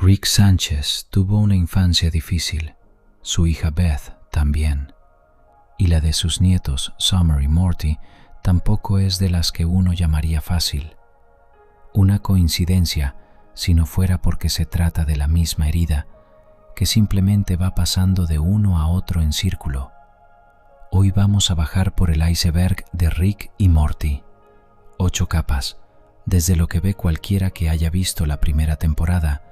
Rick Sánchez tuvo una infancia difícil, su hija Beth también, y la de sus nietos Summer y Morty tampoco es de las que uno llamaría fácil. Una coincidencia si no fuera porque se trata de la misma herida, que simplemente va pasando de uno a otro en círculo. Hoy vamos a bajar por el iceberg de Rick y Morty. 8 capas, desde lo que ve cualquiera que haya visto la primera temporada,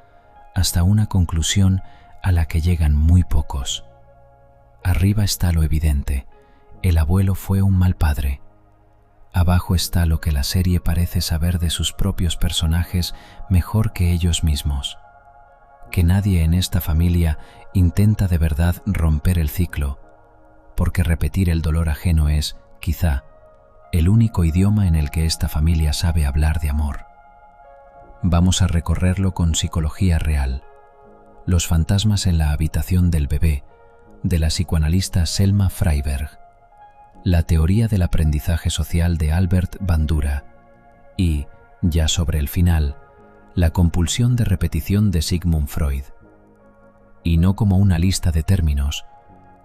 hasta una conclusión a la que llegan muy pocos. Arriba está lo evidente: el abuelo fue un mal padre. Abajo está lo que la serie parece saber de sus propios personajes mejor que ellos mismos. Que nadie en esta familia intenta de verdad romper el ciclo, porque repetir el dolor ajeno es, quizá, el único idioma en el que esta familia sabe hablar de amor. Vamos a recorrerlo con psicología real. Los fantasmas en la habitación del bebé, de la psicoanalista Selma Fraiberg. La teoría del aprendizaje social de Albert Bandura. Y, ya sobre el final, la compulsión de repetición de Sigmund Freud. Y no como una lista de términos,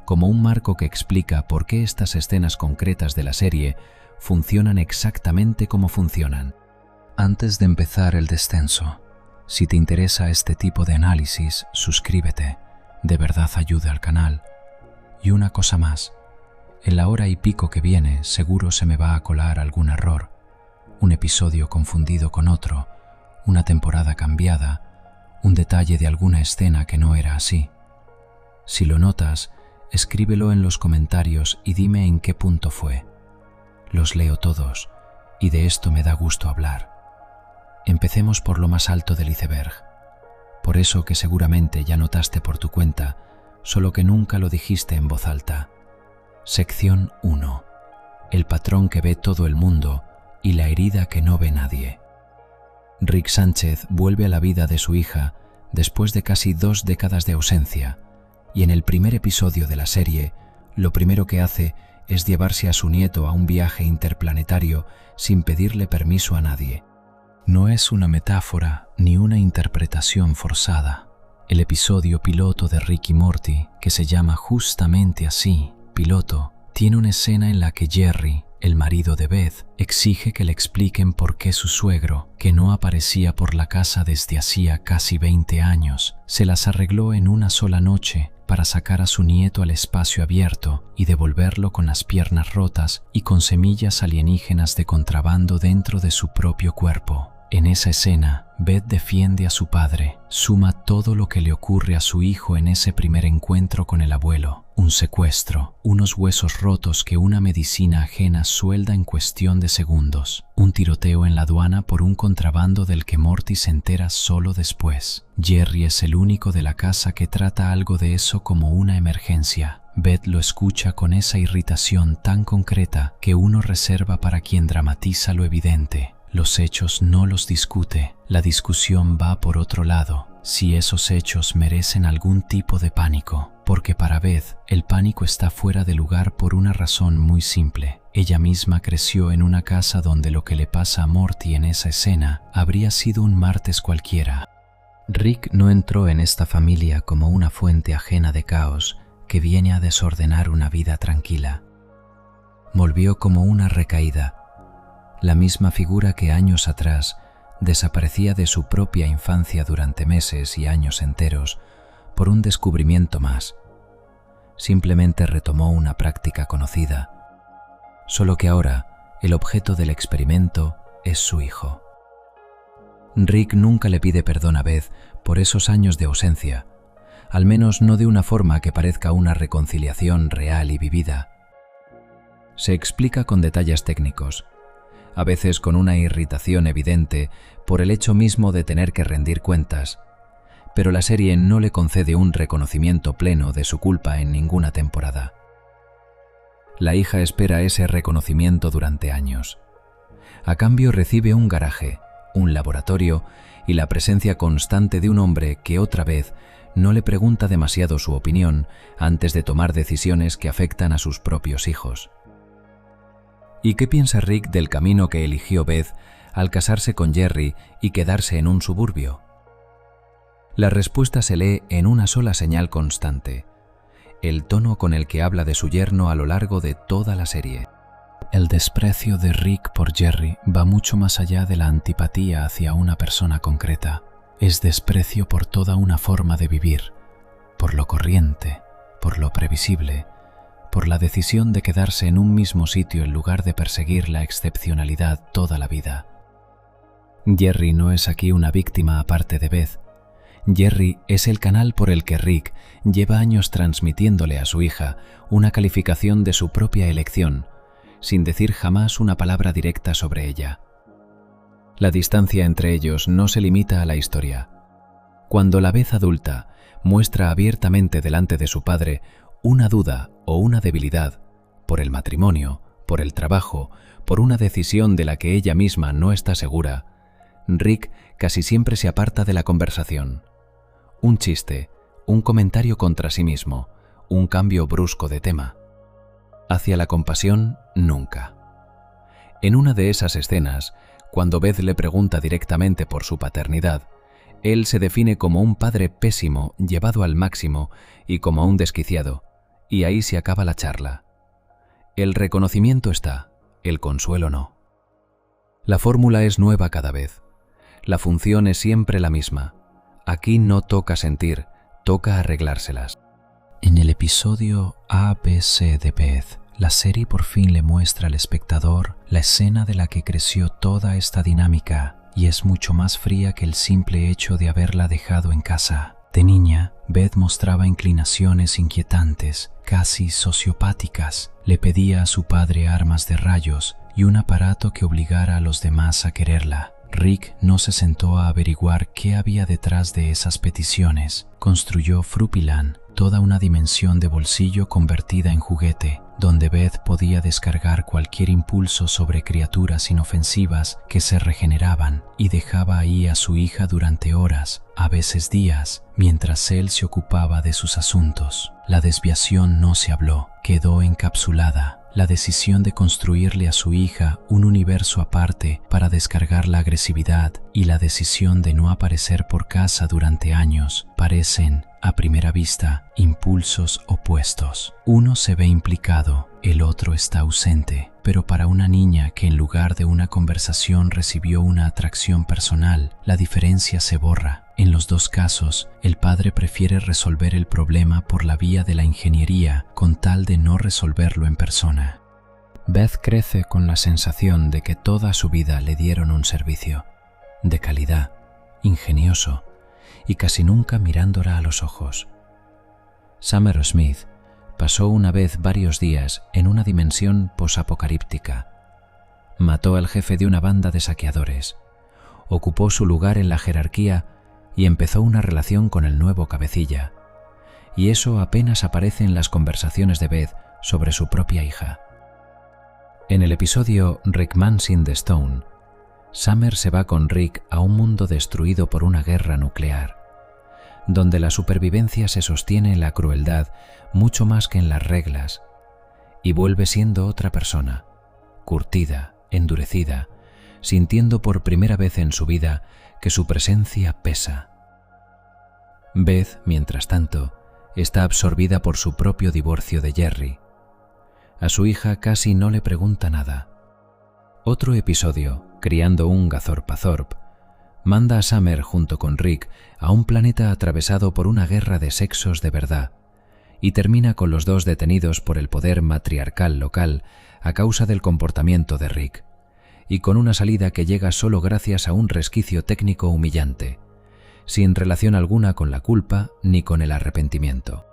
como un marco que explica por qué estas escenas concretas de la serie funcionan exactamente como funcionan. Antes de empezar el descenso, si te interesa este tipo de análisis, suscríbete, de verdad ayuda al canal. Y una cosa más, en la hora y pico que viene seguro se me va a colar algún error, un episodio confundido con otro, una temporada cambiada, un detalle de alguna escena que no era así. Si lo notas, escríbelo en los comentarios y dime en qué punto fue. Los leo todos, y de esto me da gusto hablar. Empecemos por lo más alto del iceberg, por eso que seguramente ya notaste por tu cuenta, solo que nunca lo dijiste en voz alta. Sección 1. El patrón que ve todo el mundo y la herida que no ve nadie. Rick Sánchez vuelve a la vida de su hija después de casi 2 décadas de ausencia, y en el primer episodio de la serie, lo primero que hace es llevarse a su nieto a un viaje interplanetario sin pedirle permiso a nadie. No es una metáfora ni una interpretación forzada. El episodio piloto de Rick y Morty, que se llama justamente así, piloto, tiene una escena en la que Jerry, el marido de Beth, exige que le expliquen por qué su suegro, que no aparecía por la casa desde hacía casi 20 años, se las arregló en una sola noche para sacar a su nieto al espacio abierto y devolverlo con las piernas rotas y con semillas alienígenas de contrabando dentro de su propio cuerpo. En esa escena, Beth defiende a su padre, suma todo lo que le ocurre a su hijo en ese primer encuentro con el abuelo, un secuestro, unos huesos rotos que una medicina ajena suelda en cuestión de segundos, un tiroteo en la aduana por un contrabando del que Morty se entera solo después. Jerry es el único de la casa que trata algo de eso como una emergencia. Beth lo escucha con esa irritación tan concreta que uno reserva para quien dramatiza lo evidente. Los hechos no los discute, la discusión va por otro lado, si esos hechos merecen algún tipo de pánico, porque para Beth el pánico está fuera de lugar por una razón muy simple. Ella misma creció en una casa donde lo que le pasa a Morty en esa escena habría sido un martes cualquiera. Rick no entró en esta familia como una fuente ajena de caos que viene a desordenar una vida tranquila. Volvió como una recaída, la misma figura que años atrás desaparecía de su propia infancia durante meses y años enteros por un descubrimiento más. Simplemente retomó una práctica conocida, solo que ahora el objeto del experimento es su hijo. Rick nunca le pide perdón a Beth por esos años de ausencia, al menos no de una forma que parezca una reconciliación real y vivida. Se explica con detalles técnicos, a veces con una irritación evidente por el hecho mismo de tener que rendir cuentas, pero la serie no le concede un reconocimiento pleno de su culpa en ninguna temporada. La hija espera ese reconocimiento durante años. A cambio recibe un garaje, un laboratorio y la presencia constante de un hombre que otra vez no le pregunta demasiado su opinión antes de tomar decisiones que afectan a sus propios hijos. ¿Y qué piensa Rick del camino que eligió Beth al casarse con Jerry y quedarse en un suburbio? La respuesta se lee en una sola señal constante: el tono con el que habla de su yerno a lo largo de toda la serie. El desprecio de Rick por Jerry va mucho más allá de la antipatía hacia una persona concreta. Es desprecio por toda una forma de vivir, por lo corriente, por lo previsible, por la decisión de quedarse en un mismo sitio en lugar de perseguir la excepcionalidad toda la vida. Jerry no es aquí una víctima aparte de Beth. Jerry es el canal por el que Rick lleva años transmitiéndole a su hija una calificación de su propia elección, sin decir jamás una palabra directa sobre ella. La distancia entre ellos no se limita a la historia. Cuando la Beth adulta muestra abiertamente delante de su padre una duda o una debilidad, por el matrimonio, por el trabajo, por una decisión de la que ella misma no está segura, Rick casi siempre se aparta de la conversación. Un chiste, un comentario contra sí mismo, un cambio brusco de tema. Hacia la compasión, nunca. En una de esas escenas, cuando Beth le pregunta directamente por su paternidad, él se define como un padre pésimo llevado al máximo y como un desquiciado, y ahí se acaba la charla. El reconocimiento está, el consuelo no. La fórmula es nueva cada vez. La función es siempre la misma. Aquí no toca sentir, toca arreglárselas. En el episodio ABC de Beth, la serie por fin le muestra al espectador la escena de la que creció toda esta dinámica, y es mucho más fría que el simple hecho de haberla dejado en casa. De niña, Beth mostraba inclinaciones inquietantes, casi sociopáticas. Le pedía a su padre armas de rayos y un aparato que obligara a los demás a quererla. Rick no se sentó a averiguar qué había detrás de esas peticiones. Construyó Fruityland, toda una dimensión de bolsillo convertida en juguete, donde Beth podía descargar cualquier impulso sobre criaturas inofensivas que se regeneraban, y dejaba ahí a su hija durante horas, a veces días, mientras él se ocupaba de sus asuntos. La desviación no se habló, quedó encapsulada. La decisión de construirle a su hija un universo aparte para descargar la agresividad y la decisión de no aparecer por casa durante años parecen, a primera vista, impulsos opuestos. Uno se ve implicado, el otro está ausente, pero para una niña que en lugar de una conversación recibió una atracción personal, la diferencia se borra. En los dos casos, el padre prefiere resolver el problema por la vía de la ingeniería con tal de no resolverlo en persona. Beth crece con la sensación de que toda su vida le dieron un servicio, de calidad, ingenioso, y casi nunca mirándola a los ojos. Summer Smith pasó una vez varios días en una dimensión posapocalíptica. Mató al jefe de una banda de saqueadores, ocupó su lugar en la jerarquía y empezó una relación con el nuevo cabecilla. Y eso apenas aparece en las conversaciones de Beth sobre su propia hija. En el episodio Recommencing the Stone, Summer se va con Rick a un mundo destruido por una guerra nuclear, donde la supervivencia se sostiene en la crueldad mucho más que en las reglas, y vuelve siendo otra persona, curtida, endurecida, sintiendo por primera vez en su vida que su presencia pesa. Beth, mientras tanto, está absorbida por su propio divorcio de Jerry. A su hija casi no le pregunta nada. Otro episodio, Criando un Gazorpazorp, manda a Summer junto con Rick a un planeta atravesado por una guerra de sexos de verdad, y termina con los dos detenidos por el poder matriarcal local a causa del comportamiento de Rick, y con una salida que llega solo gracias a un resquicio técnico humillante, sin relación alguna con la culpa ni con el arrepentimiento.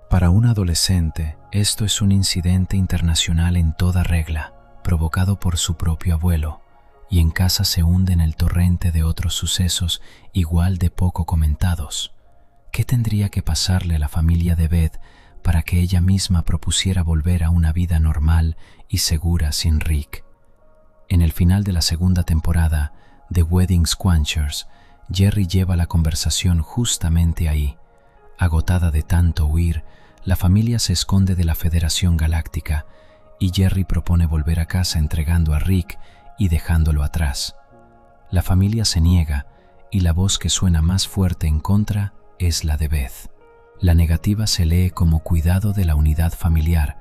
Para un adolescente, esto es un incidente internacional en toda regla, provocado por su propio abuelo, y en casa se hunde en el torrente de otros sucesos igual de poco comentados. ¿Qué tendría que pasarle a la familia de Beth para que ella misma propusiera volver a una vida normal y segura sin Rick? En el final de la segunda temporada de Wedding Squanchers, Jerry lleva la conversación justamente ahí. Agotada de tanto huir, la familia se esconde de la Federación Galáctica y Jerry propone volver a casa entregando a Rick y dejándolo atrás. La familia se niega y la voz que suena más fuerte en contra es la de Beth. La negativa se lee como cuidado de la unidad familiar,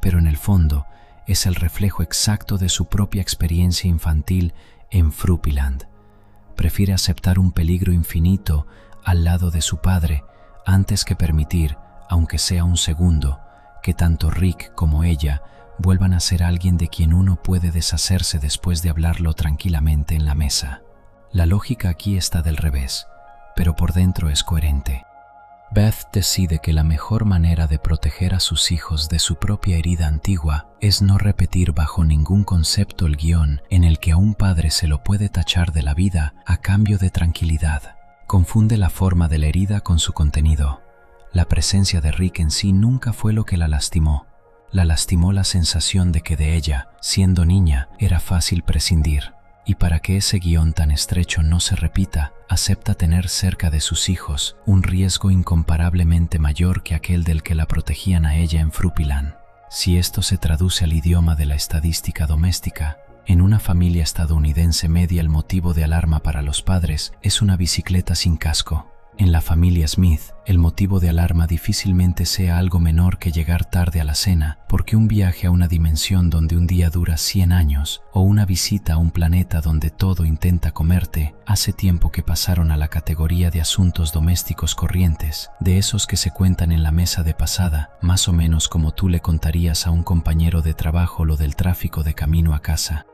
pero en el fondo es el reflejo exacto de su propia experiencia infantil en Fruppyland. Prefiere aceptar un peligro infinito al lado de su padre antes que permitir, aunque sea un segundo, que tanto Rick como ella vuelvan a ser alguien de quien uno puede deshacerse después de hablarlo tranquilamente en la mesa. La lógica aquí está del revés, pero por dentro es coherente. Beth decide que la mejor manera de proteger a sus hijos de su propia herida antigua es no repetir bajo ningún concepto el guión en el que a un padre se lo puede tachar de la vida a cambio de tranquilidad. Confunde la forma de la herida con su contenido. La presencia de Rick en sí nunca fue lo que la lastimó. La lastimó la sensación de que de ella, siendo niña, era fácil prescindir. Y para que ese guión tan estrecho no se repita, acepta tener cerca de sus hijos un riesgo incomparablemente mayor que aquel del que la protegían a ella en Fruppyland. Si esto se traduce al idioma de la estadística doméstica, en una familia estadounidense media el motivo de alarma para los padres es una bicicleta sin casco. En la familia Smith, el motivo de alarma difícilmente sea algo menor que llegar tarde a la cena, porque un viaje a una dimensión donde un día dura 100 años, o una visita a un planeta donde todo intenta comerte, hace tiempo que pasaron a la categoría de asuntos domésticos corrientes, de esos que se cuentan en la mesa de pasada, más o menos como tú le contarías a un compañero de trabajo lo del tráfico de camino a casa.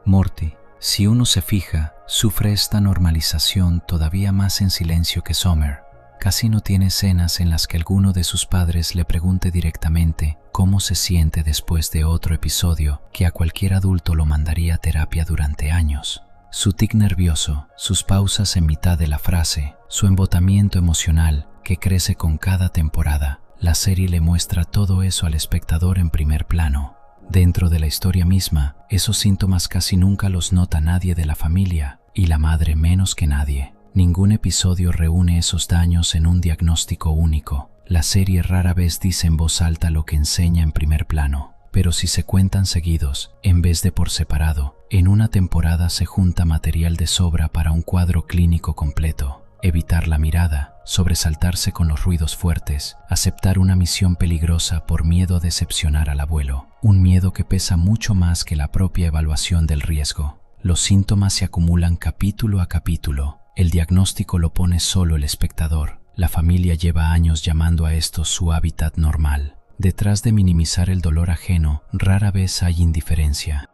Morty, si uno se fija, sufre esta normalización todavía más en silencio que Summer. Casi no tiene escenas en las que alguno de sus padres le pregunte directamente cómo se siente después de otro episodio que a cualquier adulto lo mandaría a terapia durante años. Su tic nervioso, sus pausas en mitad de la frase, su embotamiento emocional que crece con cada temporada. La serie le muestra todo eso al espectador en primer plano. Dentro de la historia misma, esos síntomas casi nunca los nota nadie de la familia, y la madre menos que nadie. Ningún episodio reúne esos daños en un diagnóstico único. La serie rara vez dice en voz alta lo que enseña en primer plano, pero si se cuentan seguidos, en vez de por separado, en una temporada se junta material de sobra para un cuadro clínico completo. Evitar la mirada, sobresaltarse con los ruidos fuertes, aceptar una misión peligrosa por miedo a decepcionar al abuelo, un miedo que pesa mucho más que la propia evaluación del riesgo. Los síntomas se acumulan capítulo a capítulo, el diagnóstico lo pone solo el espectador, la familia lleva años llamando a esto su hábitat normal. Detrás de minimizar el dolor ajeno, rara vez hay indiferencia.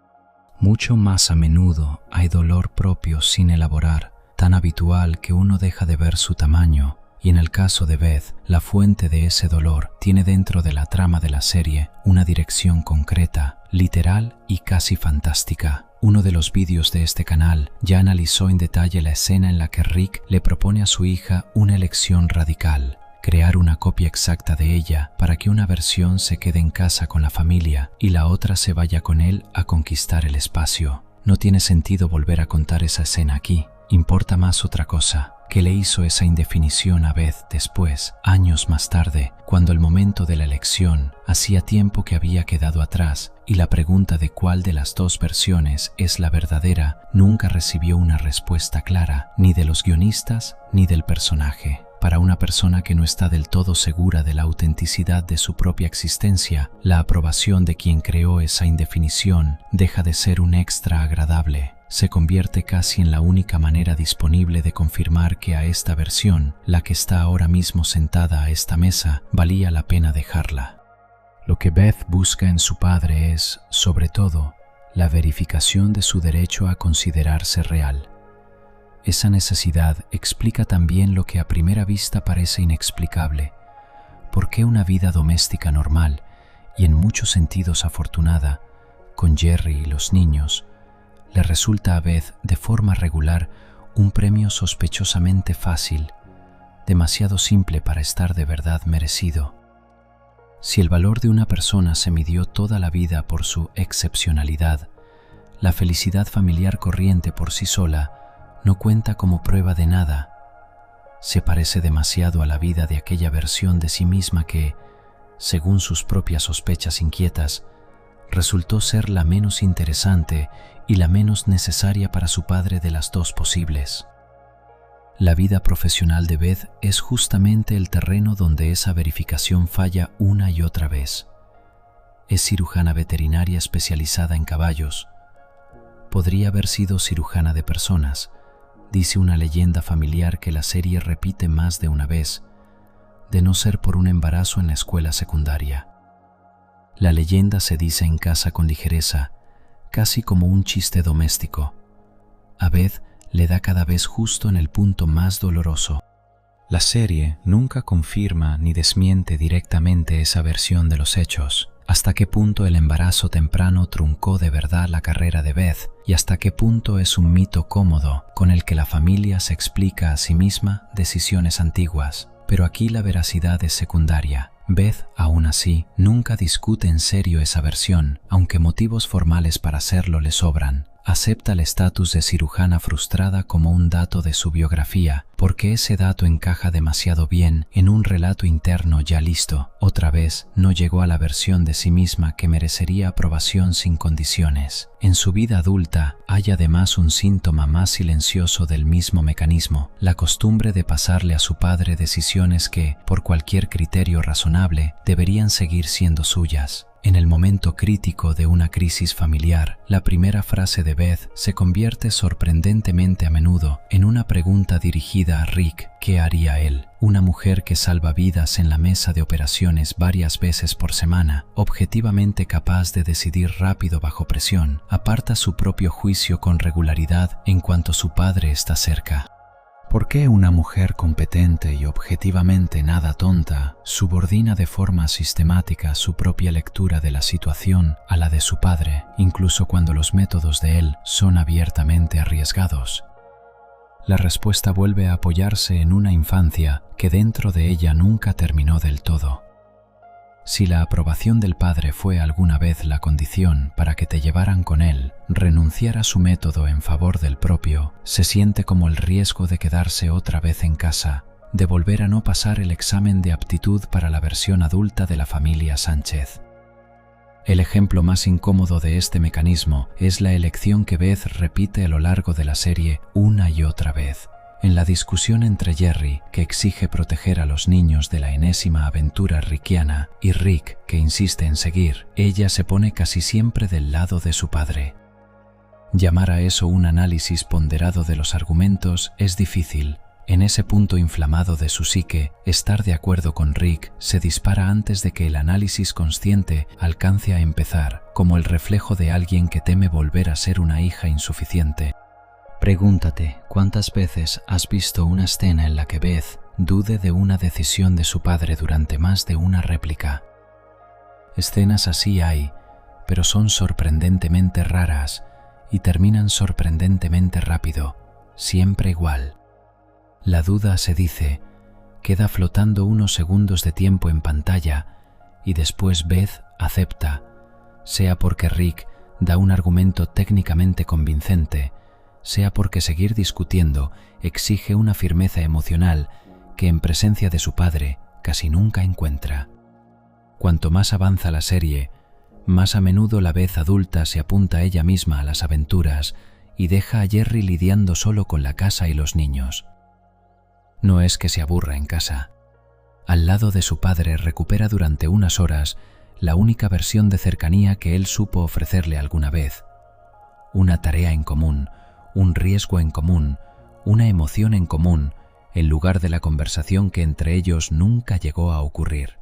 Mucho más a menudo hay dolor propio sin elaborar, tan habitual que uno deja de ver su tamaño, y en el caso de Beth, la fuente de ese dolor tiene dentro de la trama de la serie una dirección concreta, literal y casi fantástica. Uno de los vídeos de este canal ya analizó en detalle la escena en la que Rick le propone a su hija una elección radical: crear una copia exacta de ella para que una versión se quede en casa con la familia y la otra se vaya con él a conquistar el espacio. No tiene sentido volver a contar esa escena aquí. Importa más otra cosa, que le hizo esa indefinición a Beth después, años más tarde, cuando el momento de la elección hacía tiempo que había quedado atrás y la pregunta de cuál de las dos versiones es la verdadera nunca recibió una respuesta clara, ni de los guionistas ni del personaje. Para una persona que no está del todo segura de la autenticidad de su propia existencia, la aprobación de quien creó esa indefinición deja de ser un extra agradable. Se convierte casi en la única manera disponible de confirmar que a esta versión, la que está ahora mismo sentada a esta mesa, valía la pena dejarla. Lo que Beth busca en su padre es, sobre todo, la verificación de su derecho a considerarse real. Esa necesidad explica también lo que a primera vista parece inexplicable: por qué una vida doméstica normal y en muchos sentidos afortunada, con Jerry y los niños, le resulta a Beth de forma regular un premio sospechosamente fácil, demasiado simple para estar de verdad merecido. Si el valor de una persona se midió toda la vida por su excepcionalidad, la felicidad familiar corriente por sí sola no cuenta como prueba de nada. Se parece demasiado a la vida de aquella versión de sí misma que, según sus propias sospechas inquietas, resultó ser la menos interesante y la menos necesaria para su padre de las dos posibles. La vida profesional de Beth es justamente el terreno donde esa verificación falla una y otra vez. Es cirujana veterinaria especializada en caballos. Podría haber sido cirujana de personas. Dice una leyenda familiar que la serie repite más de una vez, de no ser por un embarazo en la escuela secundaria. La leyenda se dice en casa con ligereza, casi como un chiste doméstico. A Beth le da cada vez justo en el punto más doloroso. La serie nunca confirma ni desmiente directamente esa versión de los hechos. Hasta qué punto el embarazo temprano truncó de verdad la carrera de Beth y hasta qué punto es un mito cómodo con el que la familia se explica a sí misma decisiones antiguas. Pero aquí la veracidad es secundaria. Beth, aún así, nunca discute en serio esa versión, aunque motivos formales para hacerlo le sobran. Acepta el estatus de cirujana frustrada como un dato de su biografía, porque ese dato encaja demasiado bien en un relato interno ya listo. Otra vez, no llegó a la versión de sí misma que merecería aprobación sin condiciones. En su vida adulta, hay además un síntoma más silencioso del mismo mecanismo, la costumbre de pasarle a su padre decisiones que, por cualquier criterio razonable, deberían seguir siendo suyas. En el momento crítico de una crisis familiar, la primera frase de Beth se convierte sorprendentemente a menudo en una pregunta dirigida a Rick: ¿qué haría él? Una mujer que salva vidas en la mesa de operaciones varias veces por semana, objetivamente capaz de decidir rápido bajo presión, aparta su propio juicio con regularidad en cuanto su padre está cerca. ¿Por qué una mujer competente y objetivamente nada tonta subordina de forma sistemática su propia lectura de la situación a la de su padre, incluso cuando los métodos de él son abiertamente arriesgados? La respuesta vuelve a apoyarse en una infancia que dentro de ella nunca terminó del todo. Si la aprobación del padre fue alguna vez la condición para que te llevaran con él, renunciar a su método en favor del propio se siente como el riesgo de quedarse otra vez en casa, de volver a no pasar el examen de aptitud para la versión adulta de la familia Sánchez. El ejemplo más incómodo de este mecanismo es la elección que Beth repite a lo largo de la serie una y otra vez. En la discusión entre Jerry, que exige proteger a los niños de la enésima aventura rickiana, y Rick, que insiste en seguir, ella se pone casi siempre del lado de su padre. Llamar a eso un análisis ponderado de los argumentos es difícil. En ese punto inflamado de su psique, estar de acuerdo con Rick se dispara antes de que el análisis consciente alcance a empezar, como el reflejo de alguien que teme volver a ser una hija insuficiente. Pregúntate, ¿cuántas veces has visto una escena en la que Beth dude de una decisión de su padre durante más de una réplica? Escenas así hay, pero son sorprendentemente raras y terminan sorprendentemente rápido, siempre igual. La duda, se dice, queda flotando unos segundos de tiempo en pantalla y después Beth acepta, sea porque Rick da un argumento técnicamente convincente, sea porque seguir discutiendo exige una firmeza emocional que en presencia de su padre casi nunca encuentra. Cuanto más avanza la serie, más a menudo la Beth adulta se apunta ella misma a las aventuras y deja a Jerry lidiando solo con la casa y los niños. No es que se aburra en casa. Al lado de su padre recupera durante unas horas la única versión de cercanía que él supo ofrecerle alguna vez. Una tarea en común, un riesgo en común, una emoción en común, en lugar de la conversación que entre ellos nunca llegó a ocurrir.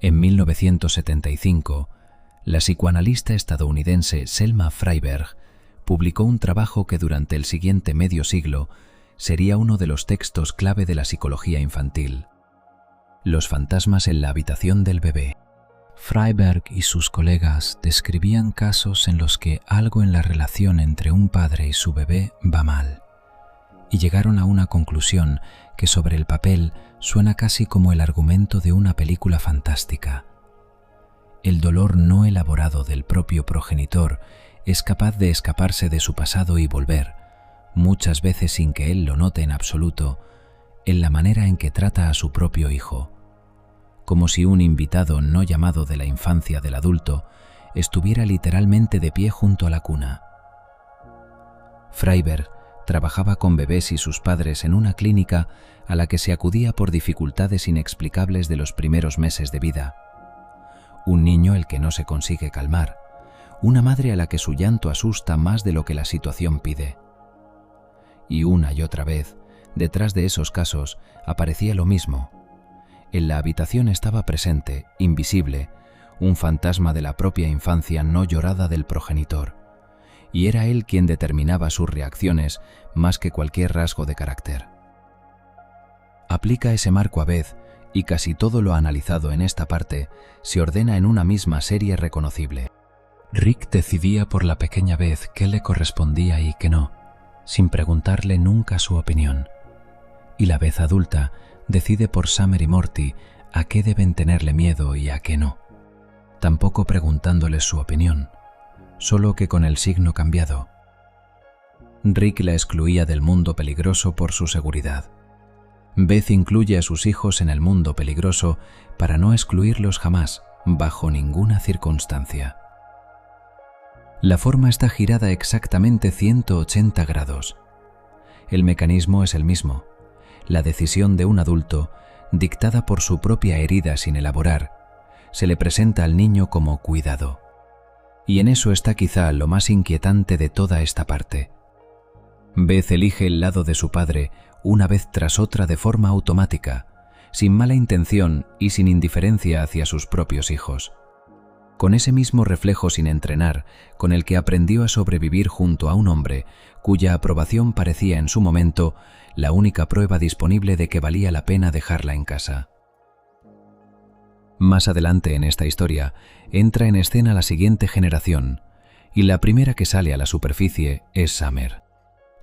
En 1975, la psicoanalista estadounidense Selma Fraiberg publicó un trabajo que durante el siguiente medio siglo sería uno de los textos clave de la psicología infantil: Los fantasmas en la habitación del bebé. Fraiberg y sus colegas describían casos en los que algo en la relación entre un padre y su bebé va mal, y llegaron a una conclusión que sobre el papel suena casi como el argumento de una película fantástica. El dolor no elaborado del propio progenitor es capaz de escaparse de su pasado y volver, muchas veces sin que él lo note en absoluto, en la manera en que trata a su propio hijo, como si un invitado no llamado de la infancia del adulto estuviera literalmente de pie junto a la cuna. Fraiberg trabajaba con bebés y sus padres en una clínica a la que se acudía por dificultades inexplicables de los primeros meses de vida. Un niño el que no se consigue calmar, una madre a la que su llanto asusta más de lo que la situación pide. Y una y otra vez, detrás de esos casos, aparecía lo mismo. En la habitación estaba presente, invisible, un fantasma de la propia infancia no llorada del progenitor, y era él quien determinaba sus reacciones más que cualquier rasgo de carácter. Aplica ese marco a Beth, y casi todo lo analizado en esta parte se ordena en una misma serie reconocible. Rick decidía por la pequeña Beth qué le correspondía y qué no, sin preguntarle nunca su opinión. Y la Beth adulta decide por Summer y Morty a qué deben tenerle miedo y a qué no, tampoco preguntándoles su opinión, solo que con el signo cambiado. Rick la excluía del mundo peligroso por su seguridad. Beth incluye a sus hijos en el mundo peligroso para no excluirlos jamás, bajo ninguna circunstancia. La forma está girada exactamente 180 grados. El mecanismo es el mismo. La decisión de un adulto, dictada por su propia herida sin elaborar, se le presenta al niño como cuidado. Y en eso está quizá lo más inquietante de toda esta parte. Beth elige el lado de su padre una vez tras otra de forma automática, sin mala intención y sin indiferencia hacia sus propios hijos. Con ese mismo reflejo sin entrenar, con el que aprendió a sobrevivir junto a un hombre cuya aprobación parecía en su momento la única prueba disponible de que valía la pena dejarla en casa. Más adelante en esta historia entra en escena la siguiente generación, y la primera que sale a la superficie es Summer.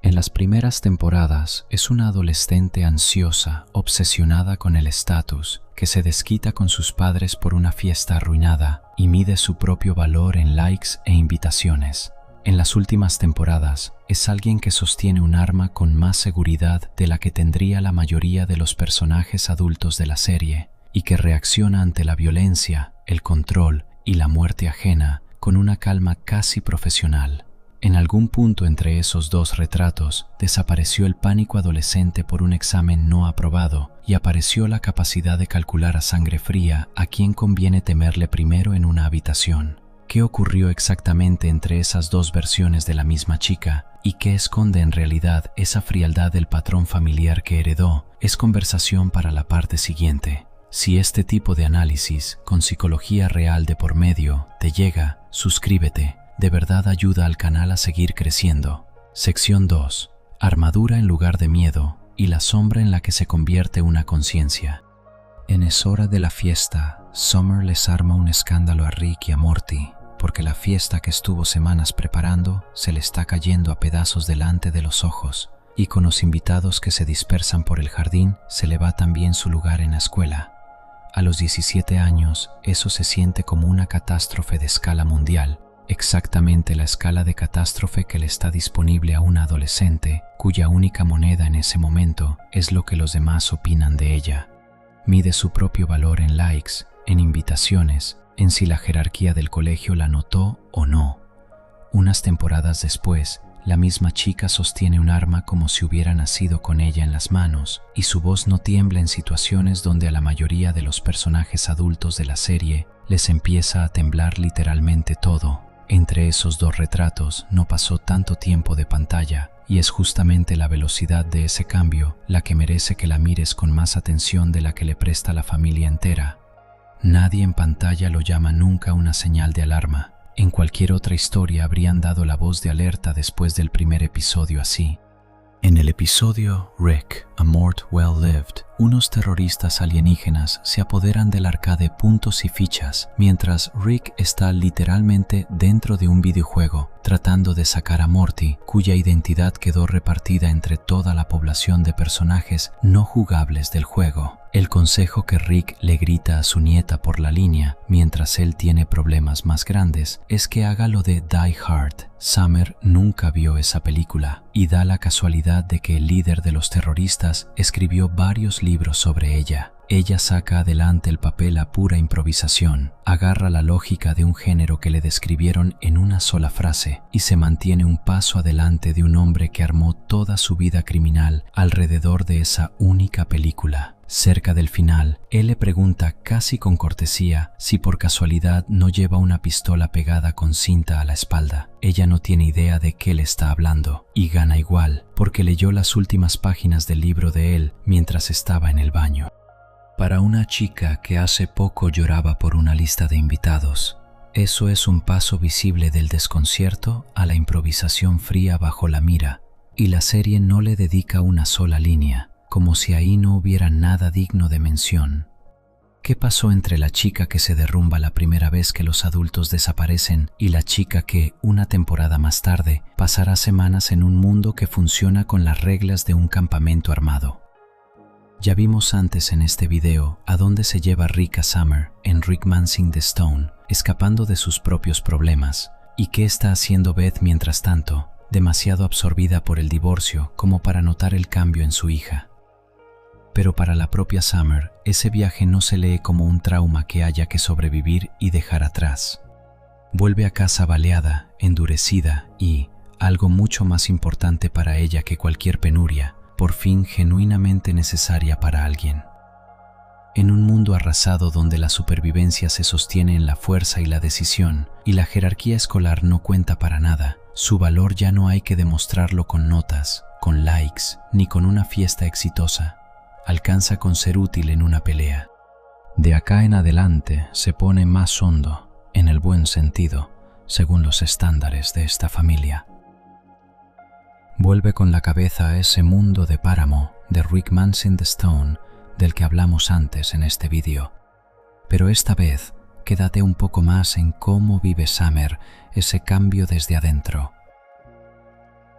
En las primeras temporadas es una adolescente ansiosa, obsesionada con el estatus, que se desquita con sus padres por una fiesta arruinada y mide su propio valor en likes e invitaciones. En las últimas temporadas es alguien que sostiene un arma con más seguridad de la que tendría la mayoría de los personajes adultos de la serie y que reacciona ante la violencia, el control y la muerte ajena con una calma casi profesional. En algún punto entre esos dos retratos desapareció el pánico adolescente por un examen no aprobado y apareció la capacidad de calcular a sangre fría a quién conviene temerle primero en una habitación. ¿Qué ocurrió exactamente entre esas dos versiones de la misma chica y qué esconde en realidad esa frialdad del patrón familiar que heredó? Es conversación para la parte siguiente. Si este tipo de análisis, con psicología real de por medio, te llega, suscríbete. De verdad ayuda al canal a seguir creciendo. Sección 2. Armadura en lugar de miedo y la sombra en la que se convierte una conciencia. En Es hora de la fiesta, Summer les arma un escándalo a Rick y a Morty, porque la fiesta que estuvo semanas preparando se le está cayendo a pedazos delante de los ojos, y con los invitados que se dispersan por el jardín se le va también su lugar en la escuela. A los 17 años, eso se siente como una catástrofe de escala mundial, exactamente la escala de catástrofe que le está disponible a una adolescente cuya única moneda en ese momento es lo que los demás opinan de ella. Mide su propio valor en likes, en invitaciones, en si la jerarquía del colegio la notó o no. Unas temporadas después, la misma chica sostiene un arma como si hubiera nacido con ella en las manos, y su voz no tiembla en situaciones donde a la mayoría de los personajes adultos de la serie les empieza a temblar literalmente todo. Entre esos dos retratos no pasó tanto tiempo de pantalla, y es justamente la velocidad de ese cambio la que merece que la mires con más atención de la que le presta la familia entera. Nadie en pantalla lo llama nunca una señal de alarma. En cualquier otra historia habrían dado la voz de alerta después del primer episodio así. En el episodio Rick, A Mort Well Lived, unos terroristas alienígenas se apoderan del arcade Puntos y Fichas, mientras Rick está literalmente dentro de un videojuego, tratando de sacar a Morty, cuya identidad quedó repartida entre toda la población de personajes no jugables del juego. El consejo que Rick le grita a su nieta por la línea, mientras él tiene problemas más grandes, es que haga lo de Die Hard. Summer nunca vio esa película, y da la casualidad de que el líder de los terroristas escribió varios libros sobre ella. Ella saca adelante el papel a pura improvisación, agarra la lógica de un género que le describieron en una sola frase y se mantiene un paso adelante de un hombre que armó toda su vida criminal alrededor de esa única película. Cerca del final, él le pregunta casi con cortesía si por casualidad no lleva una pistola pegada con cinta a la espalda. Ella no tiene idea de qué le está hablando y gana igual porque leyó las últimas páginas del libro de él mientras estaba en el baño. Para una chica que hace poco lloraba por una lista de invitados, eso es un paso visible del desconcierto a la improvisación fría bajo la mira, y la serie no le dedica una sola línea, como si ahí no hubiera nada digno de mención. ¿Qué pasó entre la chica que se derrumba la primera vez que los adultos desaparecen y la chica que, una temporada más tarde, pasará semanas en un mundo que funciona con las reglas de un campamento armado? Ya vimos antes en este video a dónde se lleva Rick a Summer en Rick Mansing the Stone, escapando de sus propios problemas. ¿Y qué está haciendo Beth mientras tanto, demasiado absorbida por el divorcio como para notar el cambio en su hija? Pero para la propia Summer, ese viaje no se lee como un trauma que haya que sobrevivir y dejar atrás. Vuelve a casa baleada, endurecida y, algo mucho más importante para ella que cualquier penuria, por fin genuinamente necesaria para alguien. En un mundo arrasado donde la supervivencia se sostiene en la fuerza y la decisión, y la jerarquía escolar no cuenta para nada, su valor ya no hay que demostrarlo con notas, con likes, ni con una fiesta exitosa. Alcanza con ser útil en una pelea. De acá en adelante se pone más hondo, en el buen sentido, según los estándares de esta familia. Vuelve con la cabeza a ese mundo de páramo de Rick Mansing the Stone del que hablamos antes en este vídeo. Pero esta vez, quédate un poco más en cómo vive Summer ese cambio desde adentro.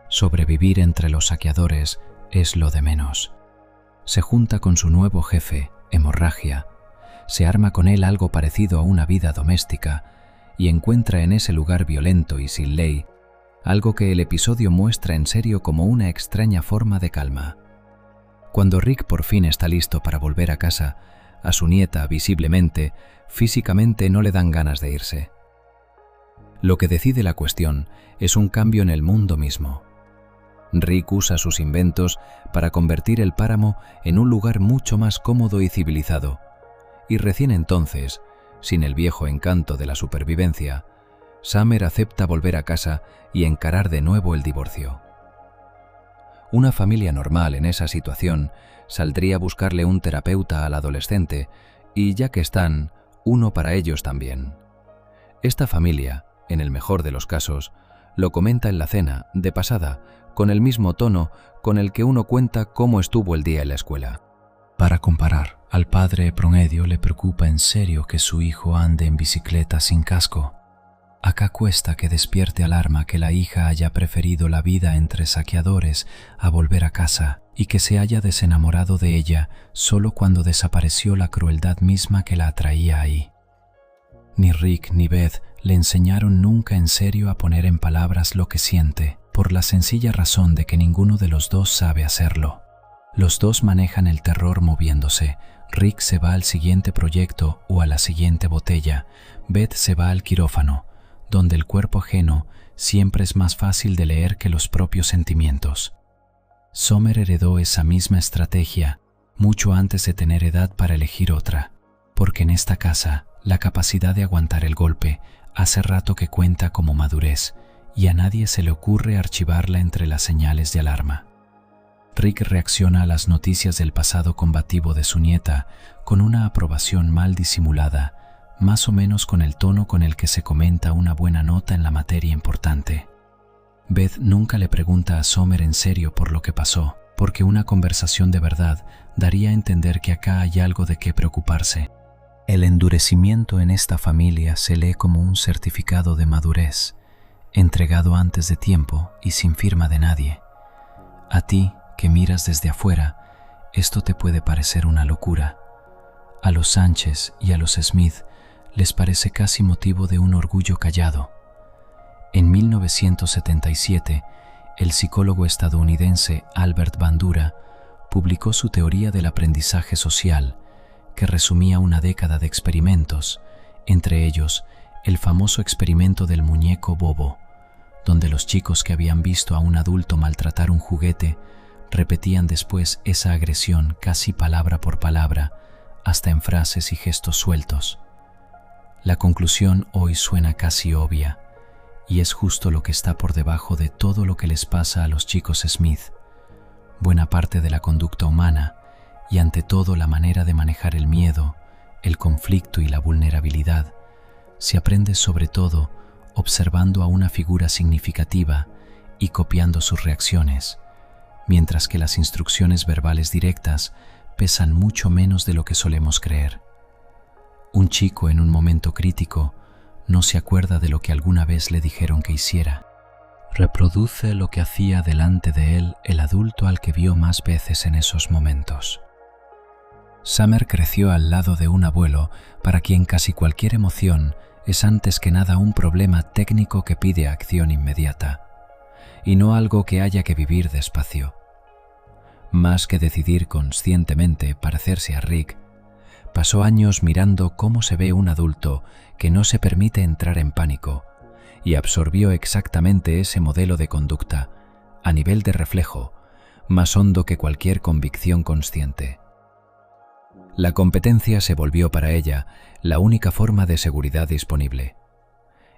Sobrevivir entre los saqueadores es lo de menos. Se junta con su nuevo jefe, Hemorragia, se arma con él algo parecido a una vida doméstica y encuentra en ese lugar violento y sin ley algo que el episodio muestra en serio como una extraña forma de calma. Cuando Rick por fin está listo para volver a casa, a su nieta, visiblemente, físicamente no le dan ganas de irse. Lo que decide la cuestión es un cambio en el mundo mismo. Rick usa sus inventos para convertir el páramo en un lugar mucho más cómodo y civilizado, y recién entonces, sin el viejo encanto de la supervivencia, Summer acepta volver a casa y encarar de nuevo el divorcio. Una familia normal en esa situación saldría a buscarle un terapeuta al adolescente y, ya que están, uno para ellos también. Esta familia, en el mejor de los casos, lo comenta en la cena, de pasada, con el mismo tono con el que uno cuenta cómo estuvo el día en la escuela. Para comparar, al padre promedio le preocupa en serio que su hijo ande en bicicleta sin casco. Acá cuesta que despierte alarma que la hija haya preferido la vida entre saqueadores a volver a casa y que se haya desenamorado de ella solo cuando desapareció la crueldad misma que la atraía ahí. Ni Rick ni Beth le enseñaron nunca en serio a poner en palabras lo que siente, por la sencilla razón de que ninguno de los dos sabe hacerlo. Los dos manejan el terror moviéndose. Rick se va al siguiente proyecto o a la siguiente botella. Beth se va al quirófano, donde el cuerpo ajeno siempre es más fácil de leer que los propios sentimientos. Summer heredó esa misma estrategia mucho antes de tener edad para elegir otra, porque en esta casa la capacidad de aguantar el golpe hace rato que cuenta como madurez y a nadie se le ocurre archivarla entre las señales de alarma. Rick reacciona a las noticias del pasado combativo de su nieta con una aprobación mal disimulada, más o menos con el tono con el que se comenta una buena nota en la materia importante. Beth nunca le pregunta a Summer en serio por lo que pasó, porque una conversación de verdad daría a entender que acá hay algo de qué preocuparse. El endurecimiento en esta familia se lee como un certificado de madurez, entregado antes de tiempo y sin firma de nadie. A ti, que miras desde afuera, esto te puede parecer una locura. A los Sánchez y a los Smith les parece casi motivo de un orgullo callado. En 1977, el psicólogo estadounidense Albert Bandura publicó su teoría del aprendizaje social, que resumía una década de experimentos, entre ellos el famoso experimento del muñeco bobo, donde los chicos que habían visto a un adulto maltratar un juguete repetían después esa agresión casi palabra por palabra, hasta en frases y gestos sueltos. La conclusión hoy suena casi obvia, y es justo lo que está por debajo de todo lo que les pasa a los chicos Smith. Buena parte de la conducta humana, y ante todo la manera de manejar el miedo, el conflicto y la vulnerabilidad, se aprende sobre todo observando a una figura significativa y copiando sus reacciones, mientras que las instrucciones verbales directas pesan mucho menos de lo que solemos creer. Un chico en un momento crítico no se acuerda de lo que alguna vez le dijeron que hiciera. Reproduce lo que hacía delante de él el adulto al que vio más veces en esos momentos. Summer creció al lado de un abuelo para quien casi cualquier emoción es antes que nada un problema técnico que pide acción inmediata, y no algo que haya que vivir despacio. Más que decidir conscientemente parecerse a Rick, pasó años mirando cómo se ve un adulto que no se permite entrar en pánico, y absorbió exactamente ese modelo de conducta, a nivel de reflejo, más hondo que cualquier convicción consciente. La competencia se volvió para ella la única forma de seguridad disponible.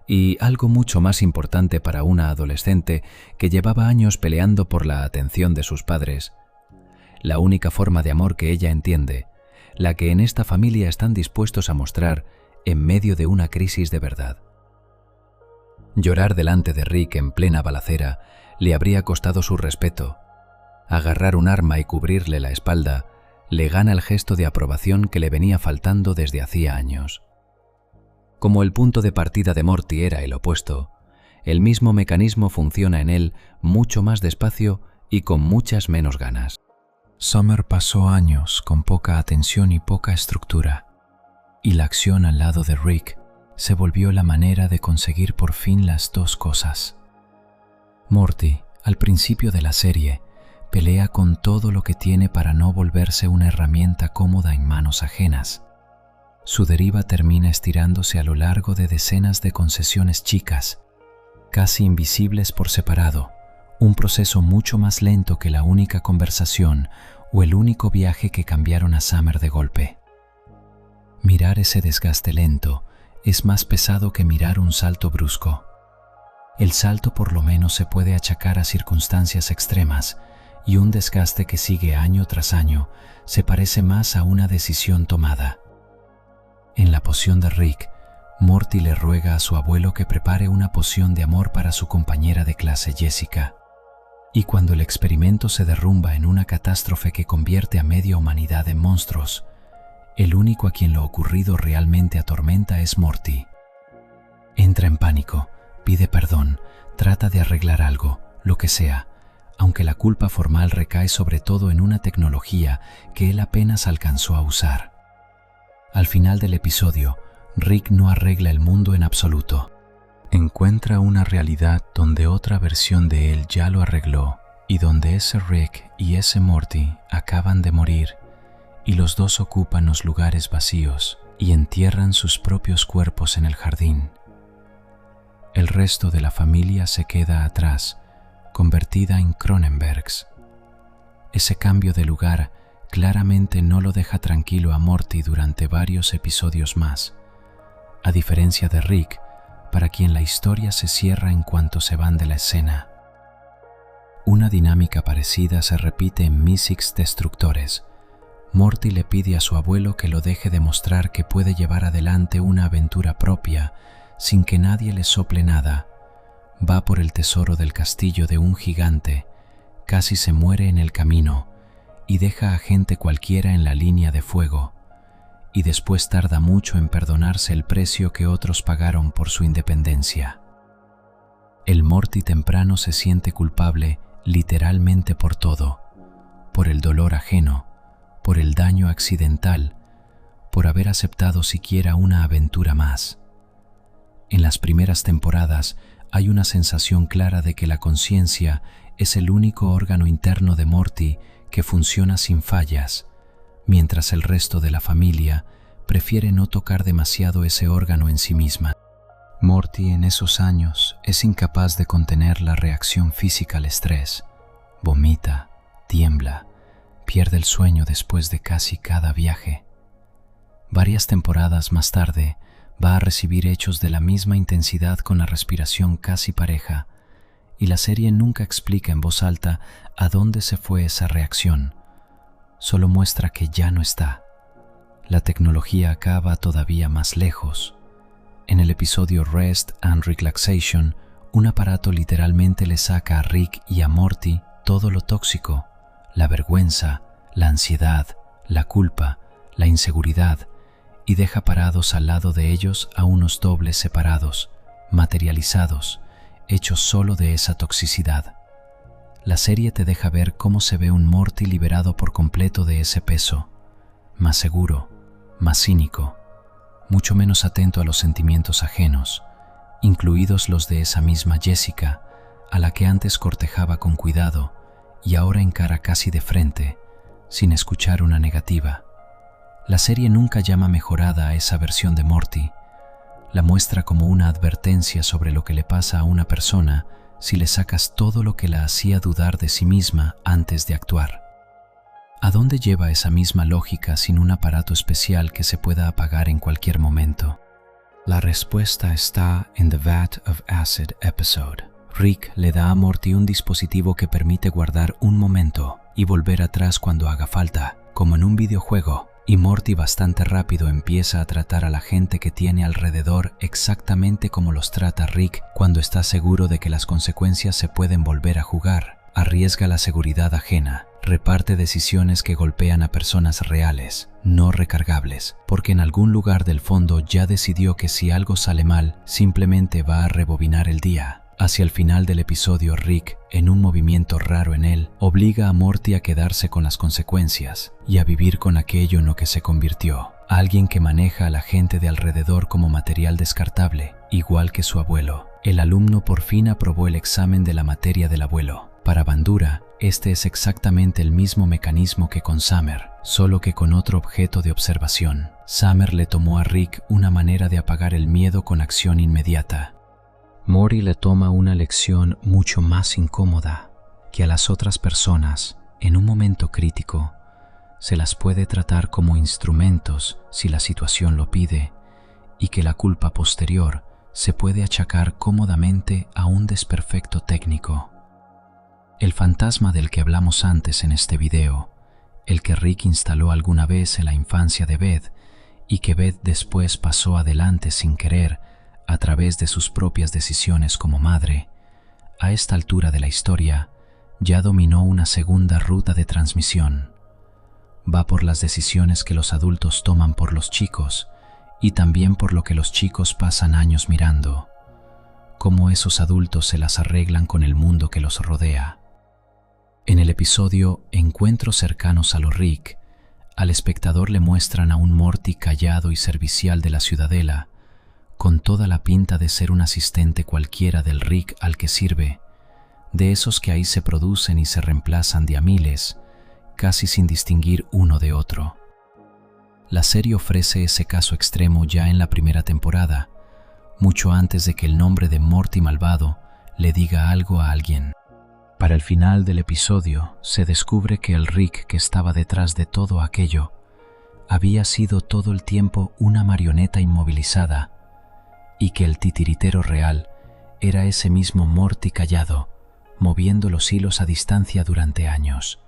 Y algo mucho más importante para una adolescente que llevaba años peleando por la atención de sus padres, la única forma de amor que ella entiende, la que en esta familia están dispuestos a mostrar en medio de una crisis de verdad. Llorar delante de Rick en plena balacera le habría costado su respeto. Agarrar un arma y cubrirle la espalda le gana el gesto de aprobación que le venía faltando desde hacía años. Como el punto de partida de Morty era el opuesto, el mismo mecanismo funciona en él mucho más despacio y con muchas menos ganas. Summer pasó años con poca atención y poca estructura, y la acción al lado de Rick se volvió la manera de conseguir por fin las dos cosas. Morty, al principio de la serie, pelea con todo lo que tiene para no volverse una herramienta cómoda en manos ajenas. Su deriva termina estirándose a lo largo de decenas de concesiones chicas, casi invisibles por separado, un proceso mucho más lento que la única conversación o el único viaje que cambiaron a Summer de golpe. Mirar ese desgaste lento es más pesado que mirar un salto brusco. El salto por lo menos se puede achacar a circunstancias extremas, y un desgaste que sigue año tras año se parece más a una decisión tomada. En la poción de Rick, Morty le ruega a su abuelo que prepare una poción de amor para su compañera de clase Jessica. Y cuando el experimento se derrumba en una catástrofe que convierte a media humanidad en monstruos, el único a quien lo ocurrido realmente atormenta es Morty. Entra en pánico, pide perdón, trata de arreglar algo, lo que sea, aunque la culpa formal recae sobre todo en una tecnología que él apenas alcanzó a usar. Al final del episodio, Rick no arregla el mundo en absoluto. Encuentra una realidad donde otra versión de él ya lo arregló y donde ese Rick y ese Morty acaban de morir y los dos ocupan los lugares vacíos y entierran sus propios cuerpos en el jardín. El resto de la familia se queda atrás, convertida en Cronenbergs. Ese cambio de lugar claramente no lo deja tranquilo a Morty durante varios episodios más, a diferencia de Rick, para quien la historia se cierra en cuanto se van de la escena. Una dinámica parecida se repite en Mystics Destructores. Morty le pide a su abuelo que lo deje demostrar que puede llevar adelante una aventura propia sin que nadie le sople nada. Va por el tesoro del castillo de un gigante, casi se muere en el camino y deja a gente cualquiera en la línea de fuego, y después tarda mucho en perdonarse el precio que otros pagaron por su independencia. El Morty temprano se siente culpable literalmente por todo, por el dolor ajeno, por el daño accidental, por haber aceptado siquiera una aventura más. En las primeras temporadas hay una sensación clara de que la conciencia es el único órgano interno de Morty que funciona sin fallas, mientras el resto de la familia prefiere no tocar demasiado ese órgano en sí misma. Morty en esos años es incapaz de contener la reacción física al estrés. Vomita, tiembla, pierde el sueño después de casi cada viaje. Varias temporadas más tarde, va a recibir hechos de la misma intensidad con la respiración casi pareja, y la serie nunca explica en voz alta a dónde se fue esa reacción. Solo muestra que ya no está. La tecnología acaba todavía más lejos. En el episodio Rest and Relaxation, un aparato literalmente le saca a Rick y a Morty todo lo tóxico, la vergüenza, la ansiedad, la culpa, la inseguridad, y deja parados al lado de ellos a unos dobles separados, materializados, hechos solo de esa toxicidad. La serie te deja ver cómo se ve un Morty liberado por completo de ese peso, más seguro, más cínico, mucho menos atento a los sentimientos ajenos, incluidos los de esa misma Jessica, a la que antes cortejaba con cuidado y ahora encara casi de frente, sin escuchar una negativa. La serie nunca llama mejorada a esa versión de Morty. La muestra como una advertencia sobre lo que le pasa a una persona si le sacas todo lo que la hacía dudar de sí misma antes de actuar. ¿A dónde lleva esa misma lógica sin un aparato especial que se pueda apagar en cualquier momento? La respuesta está en The Vat of Acid episode. Rick le da a Morty un dispositivo que permite guardar un momento y volver atrás cuando haga falta, como en un videojuego, y Morty bastante rápido empieza a tratar a la gente que tiene alrededor exactamente como los trata Rick cuando está seguro de que las consecuencias se pueden volver a jugar. Arriesga la seguridad ajena, reparte decisiones que golpean a personas reales, no recargables, porque en algún lugar del fondo ya decidió que si algo sale mal, simplemente va a rebobinar el día. Hacia el final del episodio, Rick, en un movimiento raro en él, obliga a Morty a quedarse con las consecuencias y a vivir con aquello en lo que se convirtió. Alguien que maneja a la gente de alrededor como material descartable, igual que su abuelo. El alumno por fin aprobó el examen de la materia del abuelo. Para Bandura, este es exactamente el mismo mecanismo que con Summer, solo que con otro objeto de observación. Summer le tomó a Rick una manera de apagar el miedo con acción inmediata. Morty le toma una lección mucho más incómoda, que a las otras personas, en un momento crítico, se las puede tratar como instrumentos si la situación lo pide, y que la culpa posterior se puede achacar cómodamente a un desperfecto técnico. El fantasma del que hablamos antes en este video, el que Rick instaló alguna vez en la infancia de Beth y que Beth después pasó adelante sin querer a través de sus propias decisiones como madre, a esta altura de la historia ya dominó una segunda ruta de transmisión. Va por las decisiones que los adultos toman por los chicos y también por lo que los chicos pasan años mirando, cómo esos adultos se las arreglan con el mundo que los rodea. En el episodio Encuentros cercanos a lo Rick, al espectador le muestran a un Morty callado y servicial de la Ciudadela, con toda la pinta de ser un asistente cualquiera del Rick al que sirve, de esos que ahí se producen y se reemplazan de a miles, casi sin distinguir uno de otro. La serie ofrece ese caso extremo ya en la primera temporada, mucho antes de que el nombre de Morty malvado le diga algo a alguien. Para el final del episodio se descubre que el Rick que estaba detrás de todo aquello había sido todo el tiempo una marioneta inmovilizada, y que el titiritero real era ese mismo Morty callado, moviendo los hilos a distancia durante años.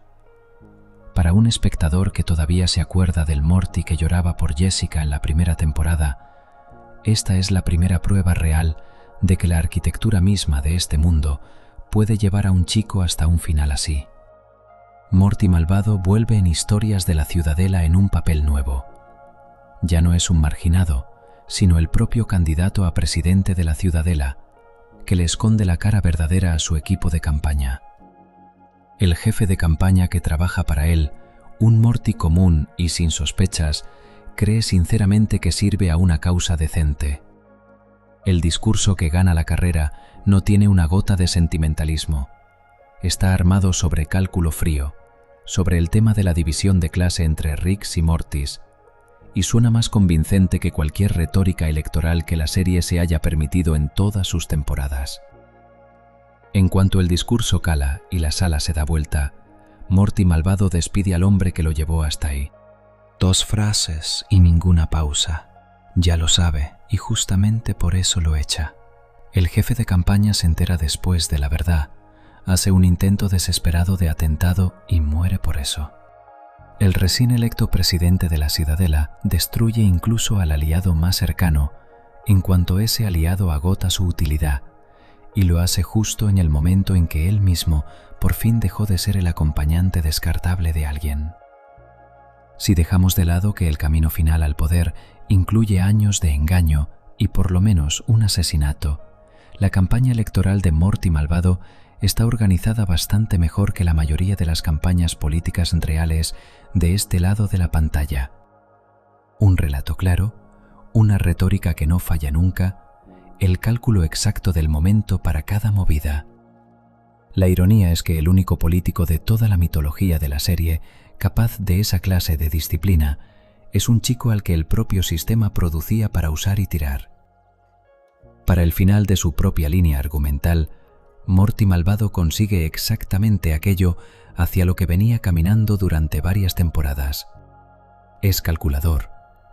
Para un espectador que todavía se acuerda del Morty que lloraba por Jessica en la primera temporada, esta es la primera prueba real de que la arquitectura misma de este mundo puede llevar a un chico hasta un final así. Morty malvado vuelve en Historias de la Ciudadela en un papel nuevo. Ya no es un marginado, sino el propio candidato a presidente de la Ciudadela, que le esconde la cara verdadera a su equipo de campaña. El jefe de campaña que trabaja para él, un Morty común y sin sospechas, cree sinceramente que sirve a una causa decente. El discurso que gana la carrera no tiene una gota de sentimentalismo. Está armado sobre cálculo frío, sobre el tema de la división de clase entre Ricks y Mortys, y suena más convincente que cualquier retórica electoral que la serie se haya permitido en todas sus temporadas. En cuanto el discurso cala y la sala se da vuelta, Morty malvado despide al hombre que lo llevó hasta ahí. 2 frases y ninguna pausa. Ya lo sabe y justamente por eso lo echa. El jefe de campaña se entera después de la verdad, hace un intento desesperado de atentado y muere por eso. El recién electo presidente de la Ciudadela destruye incluso al aliado más cercano en cuanto ese aliado agota su utilidad, y lo hace justo en el momento en que él mismo por fin dejó de ser el acompañante descartable de alguien. Si dejamos de lado que el camino final al poder incluye años de engaño y por lo menos un asesinato, la campaña electoral de Morty malvado está organizada bastante mejor que la mayoría de las campañas políticas reales de este lado de la pantalla. Un relato claro, una retórica que no falla nunca, el cálculo exacto del momento para cada movida. La ironía es que el único político de toda la mitología de la serie capaz de esa clase de disciplina es un chico al que el propio sistema producía para usar y tirar. Para el final de su propia línea argumental, Morty malvado consigue exactamente aquello hacia lo que venía caminando durante varias temporadas. Es calculador,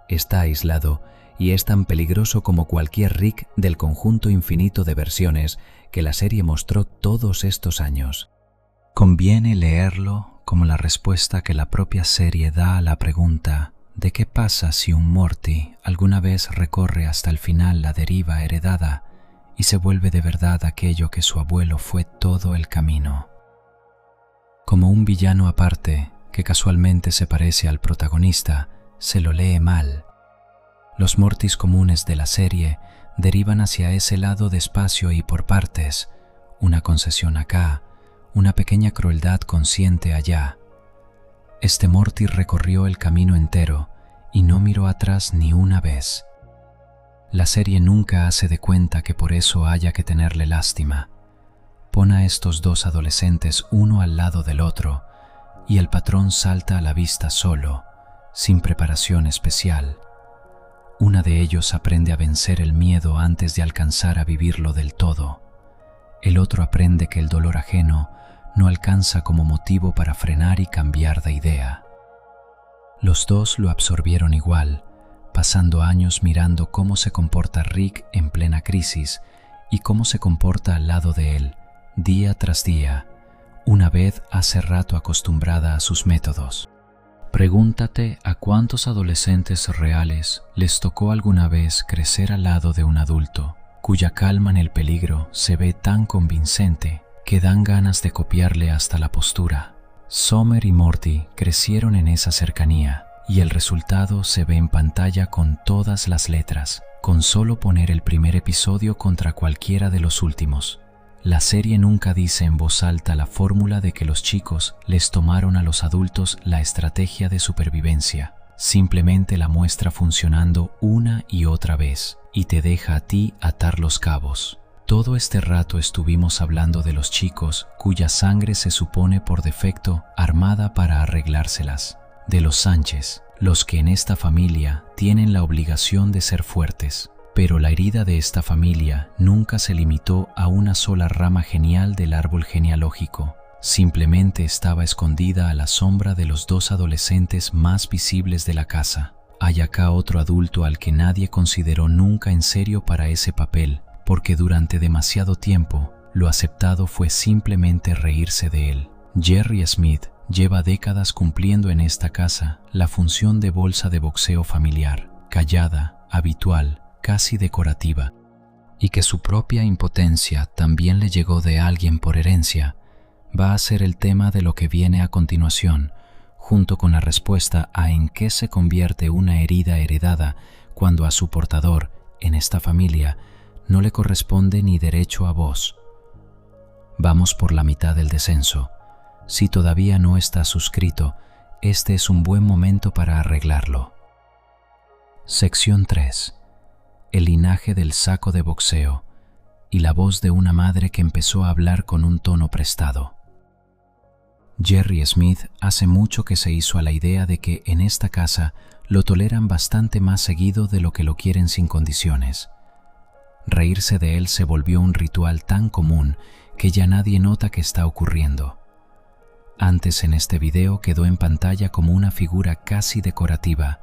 está aislado y es tan peligroso como cualquier Rick del conjunto infinito de versiones que la serie mostró todos estos años. Conviene leerlo como la respuesta que la propia serie da a la pregunta de qué pasa si un Morty alguna vez recorre hasta el final la deriva heredada y se vuelve de verdad aquello que su abuelo fue todo el camino. Como un villano aparte que casualmente se parece al protagonista, se lo lee mal. Los Mortys comunes de la serie derivan hacia ese lado despacio y por partes, una concesión acá, una pequeña crueldad consciente allá. Este Morty recorrió el camino entero y no miró atrás ni una vez. La serie nunca hace de cuenta que por eso haya que tenerle lástima. Pon a estos 2 adolescentes uno al lado del otro y el patrón salta a la vista solo, sin preparación especial. Uno de ellos aprende a vencer el miedo antes de alcanzar a vivirlo del todo. El otro aprende que el dolor ajeno no alcanza como motivo para frenar y cambiar de idea. Los 2 lo absorbieron igual, pasando años mirando cómo se comporta Rick en plena crisis y cómo se comporta al lado de él, día tras día, una vez hace rato acostumbrada a sus métodos. Pregúntate a cuántos adolescentes reales les tocó alguna vez crecer al lado de un adulto, cuya calma en el peligro se ve tan convincente que dan ganas de copiarle hasta la postura. Summer y Morty crecieron en esa cercanía y el resultado se ve en pantalla con todas las letras, con solo poner el primer episodio contra cualquiera de los últimos. La serie nunca dice en voz alta la fórmula de que los chicos les tomaron a los adultos la estrategia de supervivencia. Simplemente la muestra funcionando una y otra vez y te deja a ti atar los cabos. Todo este rato estuvimos hablando de los chicos cuya sangre se supone por defecto armada para arreglárselas, de los Sánchez, los que en esta familia tienen la obligación de ser fuertes. Pero la herida de esta familia nunca se limitó a una sola rama genial del árbol genealógico. Simplemente estaba escondida a la sombra de los 2 adolescentes más visibles de la casa. Hay acá otro adulto al que nadie consideró nunca en serio para ese papel, porque durante demasiado tiempo lo aceptado fue simplemente reírse de él. Jerry Smith lleva décadas cumpliendo en esta casa la función de bolsa de boxeo familiar, callada, habitual, casi decorativa, y que su propia impotencia también le llegó de alguien por herencia, va a ser el tema de lo que viene a continuación, junto con la respuesta a en qué se convierte una herida heredada cuando a su portador, en esta familia, no le corresponde ni derecho a voz. Vamos por la mitad del descenso. Si todavía no estás suscrito, este es un buen momento para arreglarlo. Sección 3. El linaje del saco de boxeo y la voz de una madre que empezó a hablar con un tono prestado. Jerry Smith hace mucho que se hizo a la idea de que en esta casa lo toleran bastante más seguido de lo que lo quieren sin condiciones. Reírse de él se volvió un ritual tan común que ya nadie nota que está ocurriendo. Antes en este video quedó en pantalla como una figura casi decorativa,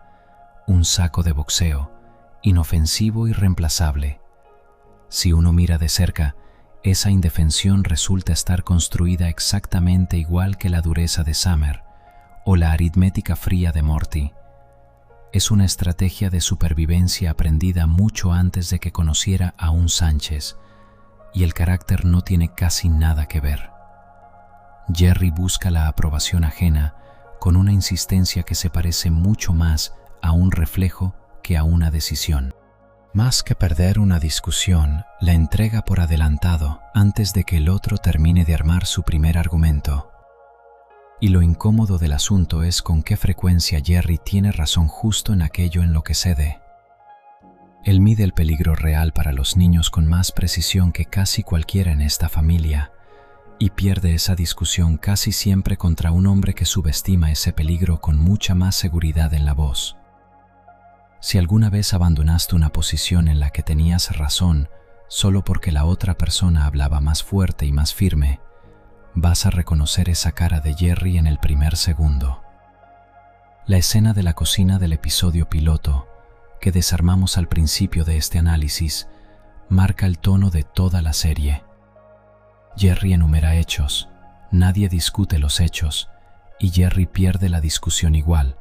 un saco de boxeo, inofensivo y reemplazable. Si uno mira de cerca, esa indefensión resulta estar construida exactamente igual que la dureza de Summer o la aritmética fría de Morty. Es una estrategia de supervivencia aprendida mucho antes de que conociera a un Sánchez, y el carácter no tiene casi nada que ver. Jerry busca la aprobación ajena con una insistencia que se parece mucho más a un reflejo que a una decisión. Más que perder una discusión, la entrega por adelantado antes de que el otro termine de armar su primer argumento. Y lo incómodo del asunto es con qué frecuencia Jerry tiene razón justo en aquello en lo que cede. Él mide el peligro real para los niños con más precisión que casi cualquiera en esta familia, y pierde esa discusión casi siempre contra un hombre que subestima ese peligro con mucha más seguridad en la voz. Si alguna vez abandonaste una posición en la que tenías razón solo porque la otra persona hablaba más fuerte y más firme, vas a reconocer esa cara de Jerry en el primer segundo. La escena de la cocina del episodio piloto, que desarmamos al principio de este análisis, marca el tono de toda la serie. Jerry enumera hechos, nadie discute los hechos, y Jerry pierde la discusión igual,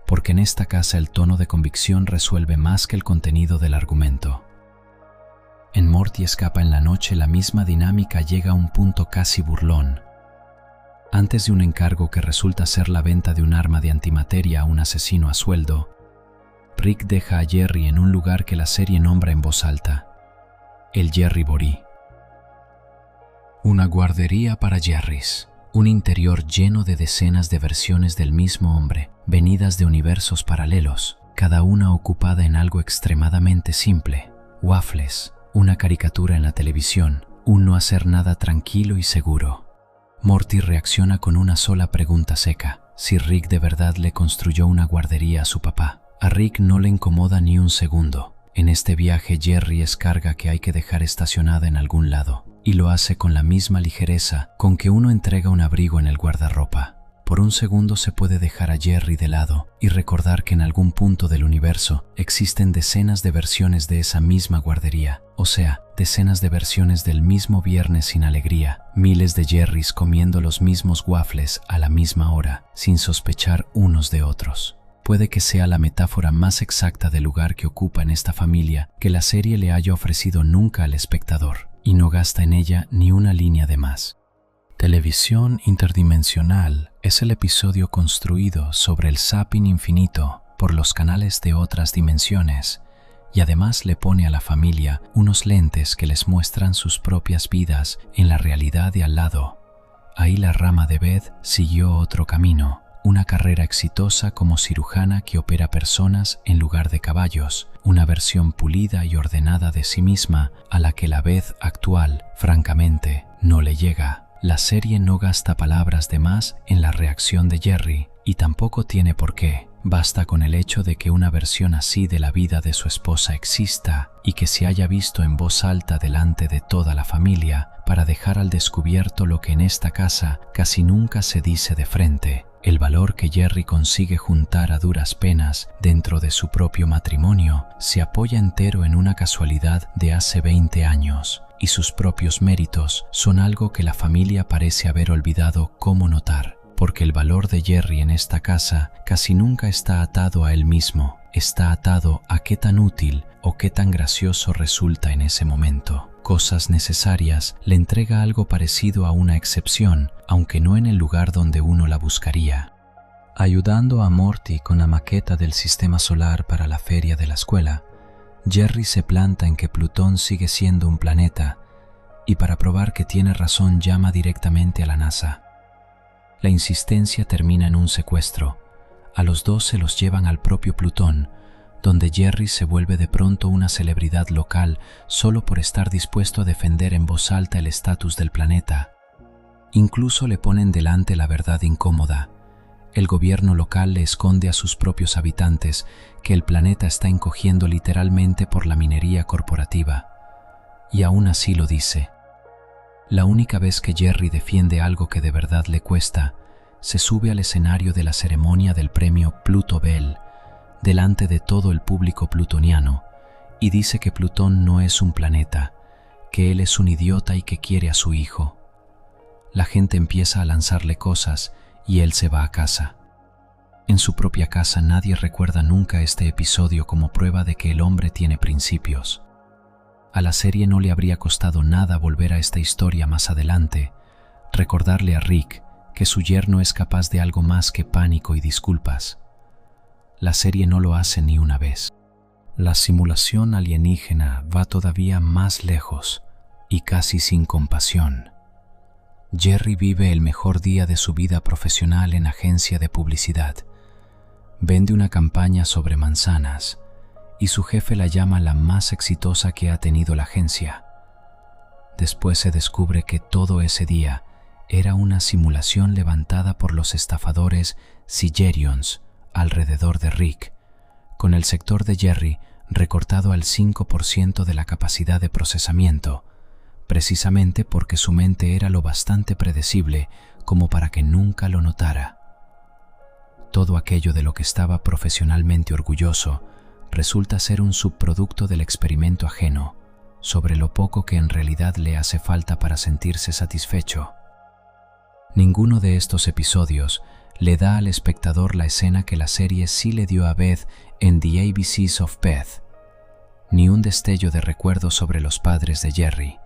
porque en esta casa el tono de convicción resuelve más que el contenido del argumento. En Morty escapa en la noche la misma dinámica llega a un punto casi burlón. Antes de un encargo que resulta ser la venta de un arma de antimateria a un asesino a sueldo, Rick deja a Jerry en un lugar que la serie nombra en voz alta, el Jerry Borí. Una guardería para Jerrys, un interior lleno de decenas de versiones del mismo hombre, venidas de universos paralelos, cada una ocupada en algo extremadamente simple: waffles, una caricatura en la televisión, un no hacer nada tranquilo y seguro. Morty reacciona con una sola pregunta seca: si Rick de verdad le construyó una guardería a su papá. A Rick no le incomoda ni un segundo. En este viaje Jerry es carga que hay que dejar estacionada en algún lado, y lo hace con la misma ligereza con que uno entrega un abrigo en el guardarropa. Por un segundo se puede dejar a Jerry de lado y recordar que en algún punto del universo existen decenas de versiones de esa misma guardería, o sea, decenas de versiones del mismo viernes sin alegría, miles de Jerrys comiendo los mismos waffles a la misma hora, sin sospechar unos de otros. Puede que sea la metáfora más exacta del lugar que ocupa en esta familia que la serie le haya ofrecido nunca al espectador, y no gasta en ella ni una línea de más. Televisión interdimensional es el episodio construido sobre el zapping infinito por los canales de otras dimensiones, y además le pone a la familia unos lentes que les muestran sus propias vidas en la realidad de al lado. Ahí la rama de Beth siguió otro camino, una carrera exitosa como cirujana que opera personas en lugar de caballos, una versión pulida y ordenada de sí misma a la que la Beth actual, francamente, no le llega. La serie no gasta palabras de más en la reacción de Jerry, y tampoco tiene por qué. Basta con el hecho de que una versión así de la vida de su esposa exista y que se haya visto en voz alta delante de toda la familia para dejar al descubierto lo que en esta casa casi nunca se dice de frente: el valor que Jerry consigue juntar a duras penas dentro de su propio matrimonio se apoya entero en una casualidad de hace 20 años, y sus propios méritos son algo que la familia parece haber olvidado cómo notar, porque el valor de Jerry en esta casa casi nunca está atado a él mismo, está atado a qué tan útil o qué tan gracioso resulta en ese momento. Cosas necesarias le entrega algo parecido a una excepción, aunque no en el lugar donde uno la buscaría. Ayudando a Morty con la maqueta del sistema solar para la feria de la escuela, Jerry se planta en que Plutón sigue siendo un planeta, y para probar que tiene razón llama directamente a la NASA. La insistencia termina en un secuestro. A los dos se los llevan al propio Plutón, donde Jerry se vuelve de pronto una celebridad local solo por estar dispuesto a defender en voz alta el estatus del planeta. Incluso le ponen delante la verdad incómoda. El gobierno local le esconde a sus propios habitantes que el planeta está encogiendo literalmente por la minería corporativa. Y aún así lo dice. La única vez que Jerry defiende algo que de verdad le cuesta, se sube al escenario de la ceremonia del premio Pluto Bell, delante de todo el público plutoniano, y dice que Plutón no es un planeta, que él es un idiota y que quiere a su hijo. La gente empieza a lanzarle cosas y él se va a casa. En su propia casa nadie recuerda nunca este episodio como prueba de que el hombre tiene principios. A la serie no le habría costado nada volver a esta historia más adelante, recordarle a Rick que su yerno es capaz de algo más que pánico y disculpas. La serie no lo hace ni una vez. La simulación alienígena va todavía más lejos y casi sin compasión. Jerry vive el mejor día de su vida profesional en agencia de publicidad. Vende una campaña sobre manzanas y su jefe la llama la más exitosa que ha tenido la agencia. Después se descubre que todo ese día era una simulación levantada por los estafadores Sigerions alrededor de Rick, con el sector de Jerry recortado al 5% de la capacidad de procesamiento, precisamente porque su mente era lo bastante predecible como para que nunca lo notara. Todo aquello de lo que estaba profesionalmente orgulloso resulta ser un subproducto del experimento ajeno, sobre lo poco que en realidad le hace falta para sentirse satisfecho. Ninguno de estos episodios le da al espectador la escena que la serie sí le dio a Beth en The ABCs of Beth, ni un destello de recuerdo sobre los padres de Jerry,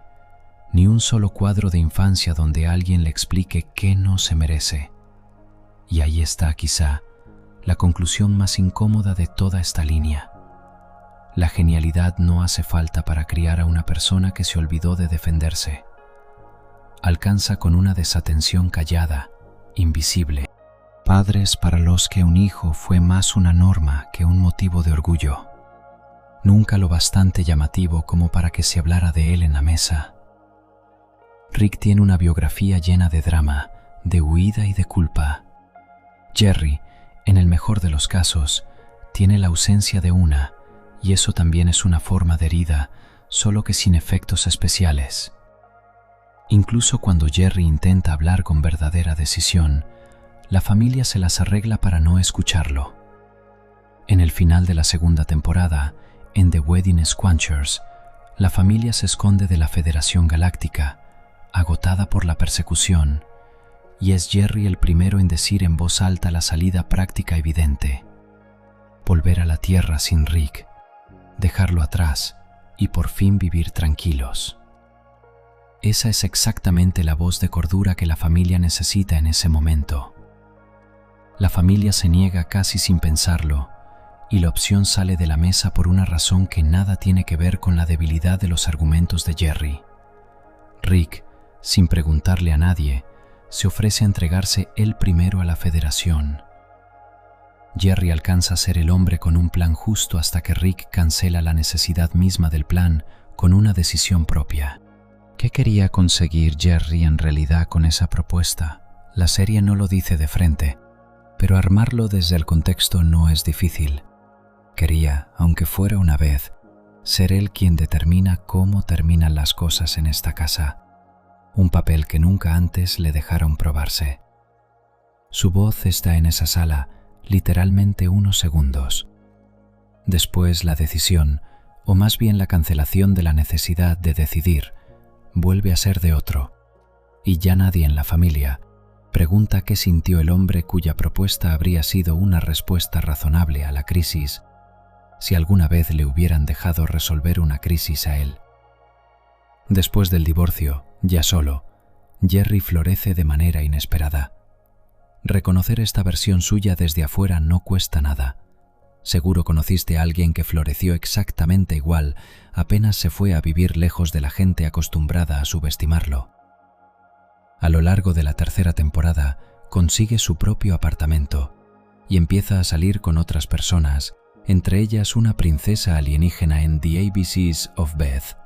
ni un solo cuadro de infancia donde alguien le explique qué no se merece. Y ahí está, quizá, la conclusión más incómoda de toda esta línea. La genialidad no hace falta para criar a una persona que se olvidó de defenderse. Alcanza con una desatención callada, invisible. Padres para los que un hijo fue más una norma que un motivo de orgullo. Nunca lo bastante llamativo como para que se hablara de él en la mesa. Rick tiene una biografía llena de drama, de huida y de culpa. Jerry, en el mejor de los casos, tiene la ausencia de una, y eso también es una forma de herida, solo que sin efectos especiales. Incluso cuando Jerry intenta hablar con verdadera decisión, la familia se las arregla para no escucharlo. En el final de la segunda temporada, en The Wedding Squanchers, la familia se esconde de la Federación Galáctica, agotada por la persecución, y es Jerry el primero en decir en voz alta la salida práctica evidente: volver a la Tierra sin Rick, dejarlo atrás y por fin vivir tranquilos. Esa es exactamente la voz de cordura que la familia necesita en ese momento. La familia se niega casi sin pensarlo, y la opción sale de la mesa por una razón que nada tiene que ver con la debilidad de los argumentos de Jerry. Rick, sin preguntarle a nadie, se ofrece a entregarse él primero a la Federación. Jerry alcanza a ser el hombre con un plan justo hasta que Rick cancela la necesidad misma del plan con una decisión propia. ¿Qué quería conseguir Jerry en realidad con esa propuesta? La serie no lo dice de frente, pero armarlo desde el contexto no es difícil. Quería, aunque fuera una vez, ser él quien determina cómo terminan las cosas en esta casa, un papel que nunca antes le dejaron probarse. Su voz está en esa sala literalmente unos segundos. Después la decisión, o más bien la cancelación de la necesidad de decidir, vuelve a ser de otro, y ya nadie en la familia pregunta qué sintió el hombre cuya propuesta habría sido una respuesta razonable a la crisis si alguna vez le hubieran dejado resolver una crisis a él. Después del divorcio, ya solo, Jerry florece de manera inesperada. Reconocer esta versión suya desde afuera no cuesta nada. Seguro conociste a alguien que floreció exactamente igual, apenas se fue a vivir lejos de la gente acostumbrada a subestimarlo. A lo largo de la tercera temporada, consigue su propio apartamento y empieza a salir con otras personas, entre ellas una princesa alienígena en The ABCs of Beth.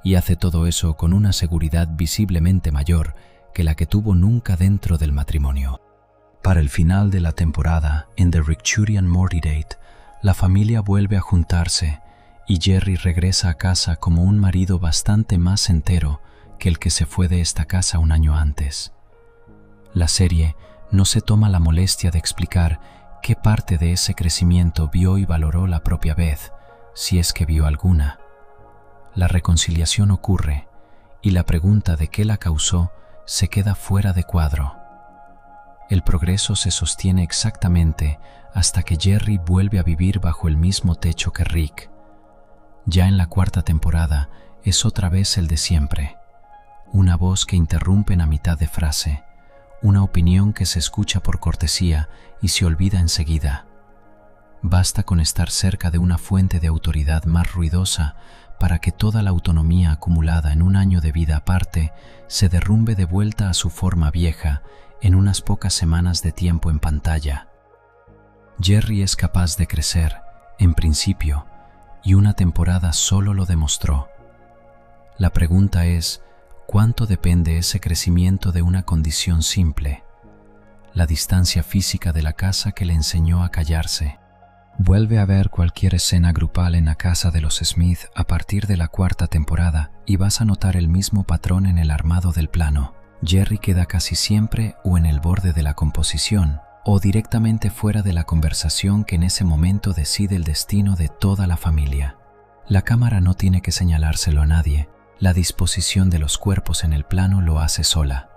Y hace todo eso con una seguridad visiblemente mayor que la que tuvo nunca dentro del matrimonio. Para el final de la temporada, en The Rick, Judy and Morty Date, la familia vuelve a juntarse y Jerry regresa a casa como un marido bastante más entero que el que se fue de esta casa un año antes. La serie no se toma la molestia de explicar qué parte de ese crecimiento vio y valoró la propia Beth, si es que vio alguna. La reconciliación ocurre y la pregunta de qué la causó se queda fuera de cuadro. El progreso se sostiene exactamente hasta que Jerry vuelve a vivir bajo el mismo techo que Rick. Ya en la cuarta temporada es otra vez el de siempre. Una voz que interrumpen a mitad de frase, una opinión que se escucha por cortesía y se olvida enseguida. Basta con estar cerca de una fuente de autoridad más ruidosa para que toda la autonomía acumulada en un año de vida aparte se derrumbe de vuelta a su forma vieja en unas pocas semanas de tiempo en pantalla. Jerry es capaz de crecer, en principio, y una temporada solo lo demostró. La pregunta es, ¿cuánto depende ese crecimiento de una condición simple? La distancia física de la casa que le enseñó a callarse. Vuelve a ver cualquier escena grupal en la casa de los Smith a partir de la cuarta temporada y vas a notar el mismo patrón en el armado del plano. Jerry queda casi siempre o en el borde de la composición o directamente fuera de la conversación que en ese momento decide el destino de toda la familia. La cámara no tiene que señalárselo a nadie. La disposición de los cuerpos en el plano lo hace sola.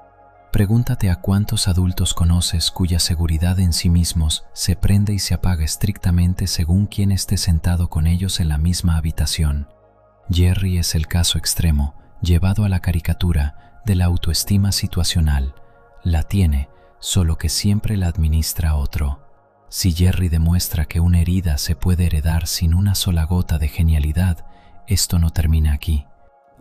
Pregúntate a cuántos adultos conoces cuya seguridad en sí mismos se prende y se apaga estrictamente según quien esté sentado con ellos en la misma habitación. Jerry es el caso extremo, llevado a la caricatura de la autoestima situacional. La tiene, solo que siempre la administra otro. Si Jerry demuestra que una herida se puede heredar sin una sola gota de genialidad, esto no termina aquí.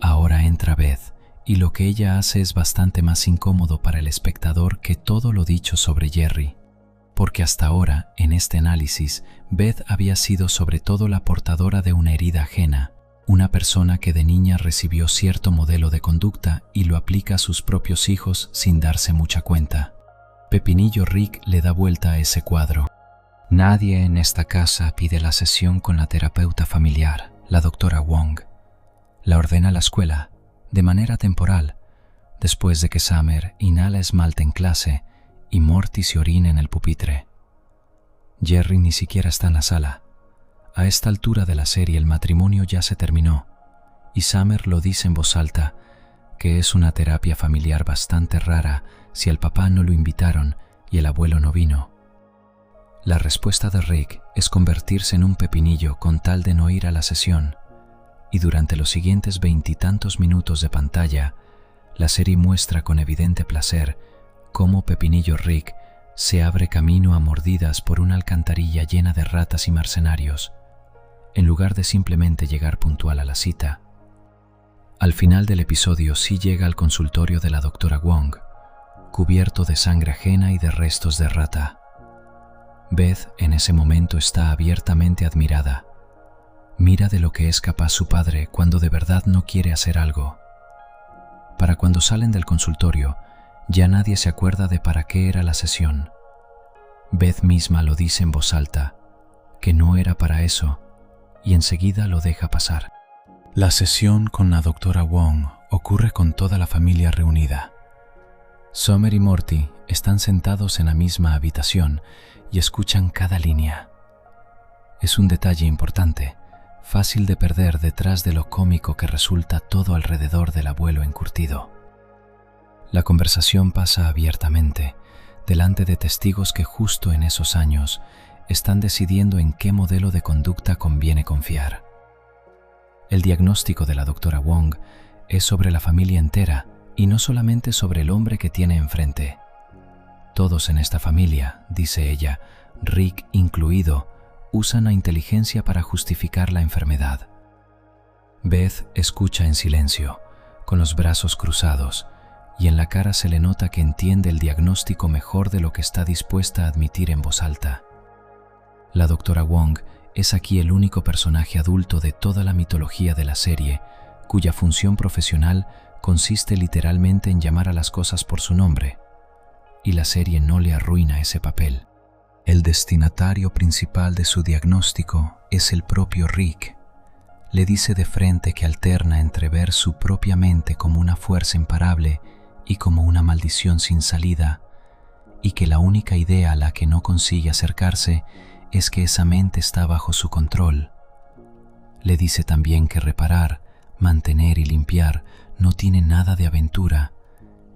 Ahora entra Beth, y lo que ella hace es bastante más incómodo para el espectador que todo lo dicho sobre Jerry. Porque hasta ahora, en este análisis, Beth había sido sobre todo la portadora de una herida ajena, una persona que de niña recibió cierto modelo de conducta y lo aplica a sus propios hijos sin darse mucha cuenta. Pepinillo Rick le da vuelta a ese cuadro. Nadie en esta casa pide la sesión con la terapeuta familiar, la doctora Wong. La ordena la escuela, de manera temporal, después de que Summer inhala esmalte en clase y Morty se orina en el pupitre. Jerry ni siquiera está en la sala. A esta altura de la serie el matrimonio ya se terminó, y Summer lo dice en voz alta, que es una terapia familiar bastante rara si al papá no lo invitaron y el abuelo no vino. La respuesta de Rick es convertirse en un pepinillo con tal de no ir a la sesión, y durante los siguientes 20 y tantos minutos de pantalla, la serie muestra con evidente placer cómo Pepinillo Rick se abre camino a mordidas por una alcantarilla llena de ratas y mercenarios, en lugar de simplemente llegar puntual a la cita. Al final del episodio sí llega al consultorio de la doctora Wong, cubierto de sangre ajena y de restos de rata. Beth en ese momento está abiertamente admirada. Mira de lo que es capaz su padre cuando de verdad no quiere hacer algo. Para cuando salen del consultorio, ya nadie se acuerda de para qué era la sesión. Beth misma lo dice en voz alta, que no era para eso, y enseguida lo deja pasar. La sesión con la doctora Wong ocurre con toda la familia reunida. Summer y Morty están sentados en la misma habitación y escuchan cada línea. Es un detalle importante, fácil de perder detrás de lo cómico que resulta todo alrededor del abuelo encurtido. La conversación pasa abiertamente, delante de testigos que justo en esos años están decidiendo en qué modelo de conducta conviene confiar. El diagnóstico de la doctora Wong es sobre la familia entera y no solamente sobre el hombre que tiene enfrente. Todos en esta familia, dice ella, Rick incluido, usan la inteligencia para justificar la enfermedad. Beth escucha en silencio, con los brazos cruzados, y en la cara se le nota que entiende el diagnóstico mejor de lo que está dispuesta a admitir en voz alta. La doctora Wong es aquí el único personaje adulto de toda la mitología de la serie, cuya función profesional consiste literalmente en llamar a las cosas por su nombre, y la serie no le arruina ese papel. El destinatario principal de su diagnóstico es el propio Rick. Le dice de frente que alterna entre ver su propia mente como una fuerza imparable y como una maldición sin salida, y que la única idea a la que no consigue acercarse es que esa mente está bajo su control. Le dice también que reparar, mantener y limpiar no tiene nada de aventura,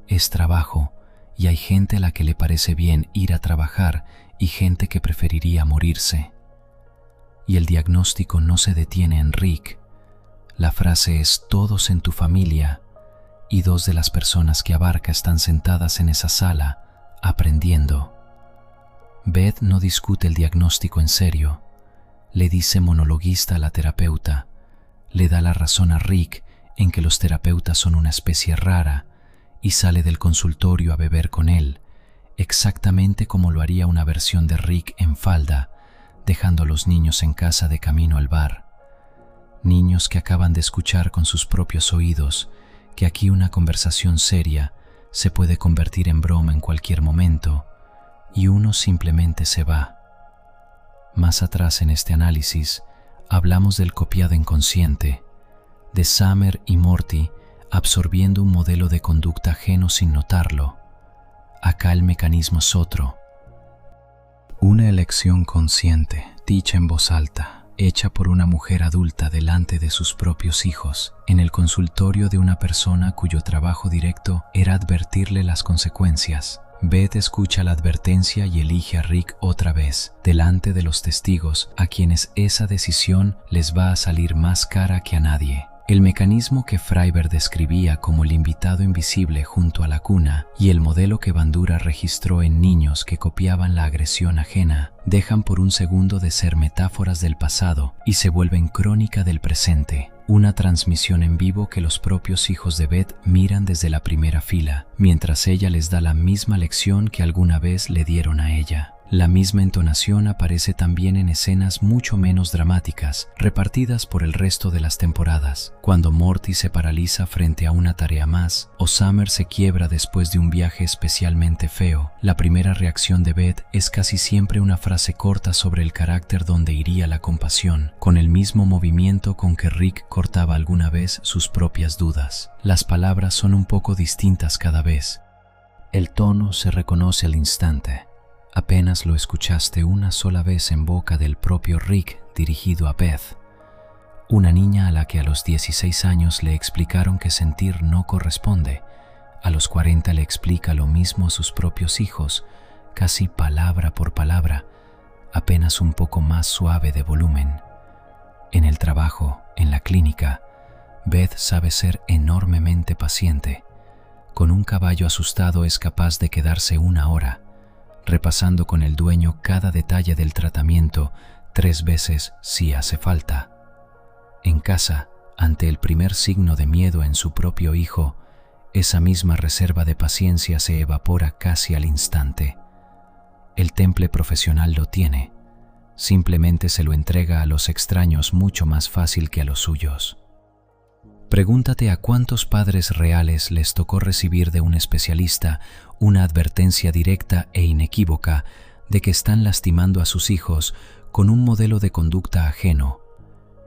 es trabajo, y hay gente a la que le parece bien ir a trabajar y gente que preferiría morirse. Y el diagnóstico no se detiene en Rick. La frase es todos en tu familia, y dos de las personas que abarca están sentadas en esa sala, aprendiendo. Beth no discute el diagnóstico en serio, le dice monologuista a la terapeuta, le da la razón a Rick en que los terapeutas son una especie rara y sale del consultorio a beber con él, exactamente como lo haría una versión de Rick en falda, dejando a los niños en casa de camino al bar. Niños que acaban de escuchar con sus propios oídos que aquí una conversación seria se puede convertir en broma en cualquier momento, y uno simplemente se va. Más atrás en este análisis, hablamos del copiado inconsciente, de Summer y Morty absorbiendo un modelo de conducta ajeno sin notarlo. Acá el mecanismo es otro. Una elección consciente, dicha en voz alta, hecha por una mujer adulta delante de sus propios hijos, en el consultorio de una persona cuyo trabajo directo era advertirle las consecuencias. Beth escucha la advertencia y elige a Rick otra vez, delante de los testigos, a quienes esa decisión les va a salir más cara que a nadie. El mecanismo que Freiberg describía como el invitado invisible junto a la cuna y el modelo que Bandura registró en niños que copiaban la agresión ajena, dejan por un segundo de ser metáforas del pasado y se vuelven crónica del presente. Una transmisión en vivo que los propios hijos de Beth miran desde la primera fila, mientras ella les da la misma lección que alguna vez le dieron a ella. La misma entonación aparece también en escenas mucho menos dramáticas, repartidas por el resto de las temporadas, cuando Morty se paraliza frente a una tarea más, o Summer se quiebra después de un viaje especialmente feo. La primera reacción de Beth es casi siempre una frase corta sobre el carácter donde iría la compasión, con el mismo movimiento con que Rick cortaba alguna vez sus propias dudas. Las palabras son un poco distintas cada vez. El tono se reconoce al instante. Apenas lo escuchaste una sola vez en boca del propio Rick dirigido a Beth, una niña a la que a los 16 años le explicaron que sentir no corresponde. A los 40 le explica lo mismo a sus propios hijos, casi palabra por palabra, apenas un poco más suave de volumen. En el trabajo, en la clínica, Beth sabe ser enormemente paciente. Con un caballo asustado es capaz de quedarse una hora, repasando con el dueño cada detalle del tratamiento 3 veces si hace falta. En casa, ante el primer signo de miedo en su propio hijo, esa misma reserva de paciencia se evapora casi al instante. El temple profesional lo tiene, simplemente se lo entrega a los extraños mucho más fácil que a los suyos. Pregúntate a cuántos padres reales les tocó recibir de un especialista una advertencia directa e inequívoca de que están lastimando a sus hijos con un modelo de conducta ajeno,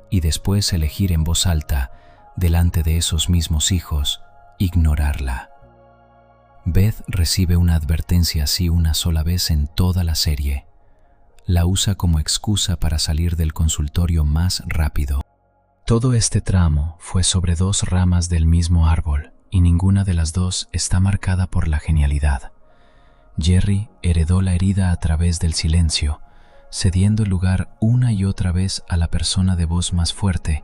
y después elegir en voz alta, delante de esos mismos hijos, ignorarla. Beth recibe una advertencia así una sola vez en toda la serie. La usa como excusa para salir del consultorio más rápido. Todo este tramo fue sobre 2 ramas del mismo árbol, y ninguna de las 2 está marcada por la genialidad. Jerry heredó la herida a través del silencio, cediendo el lugar una y otra vez a la persona de voz más fuerte,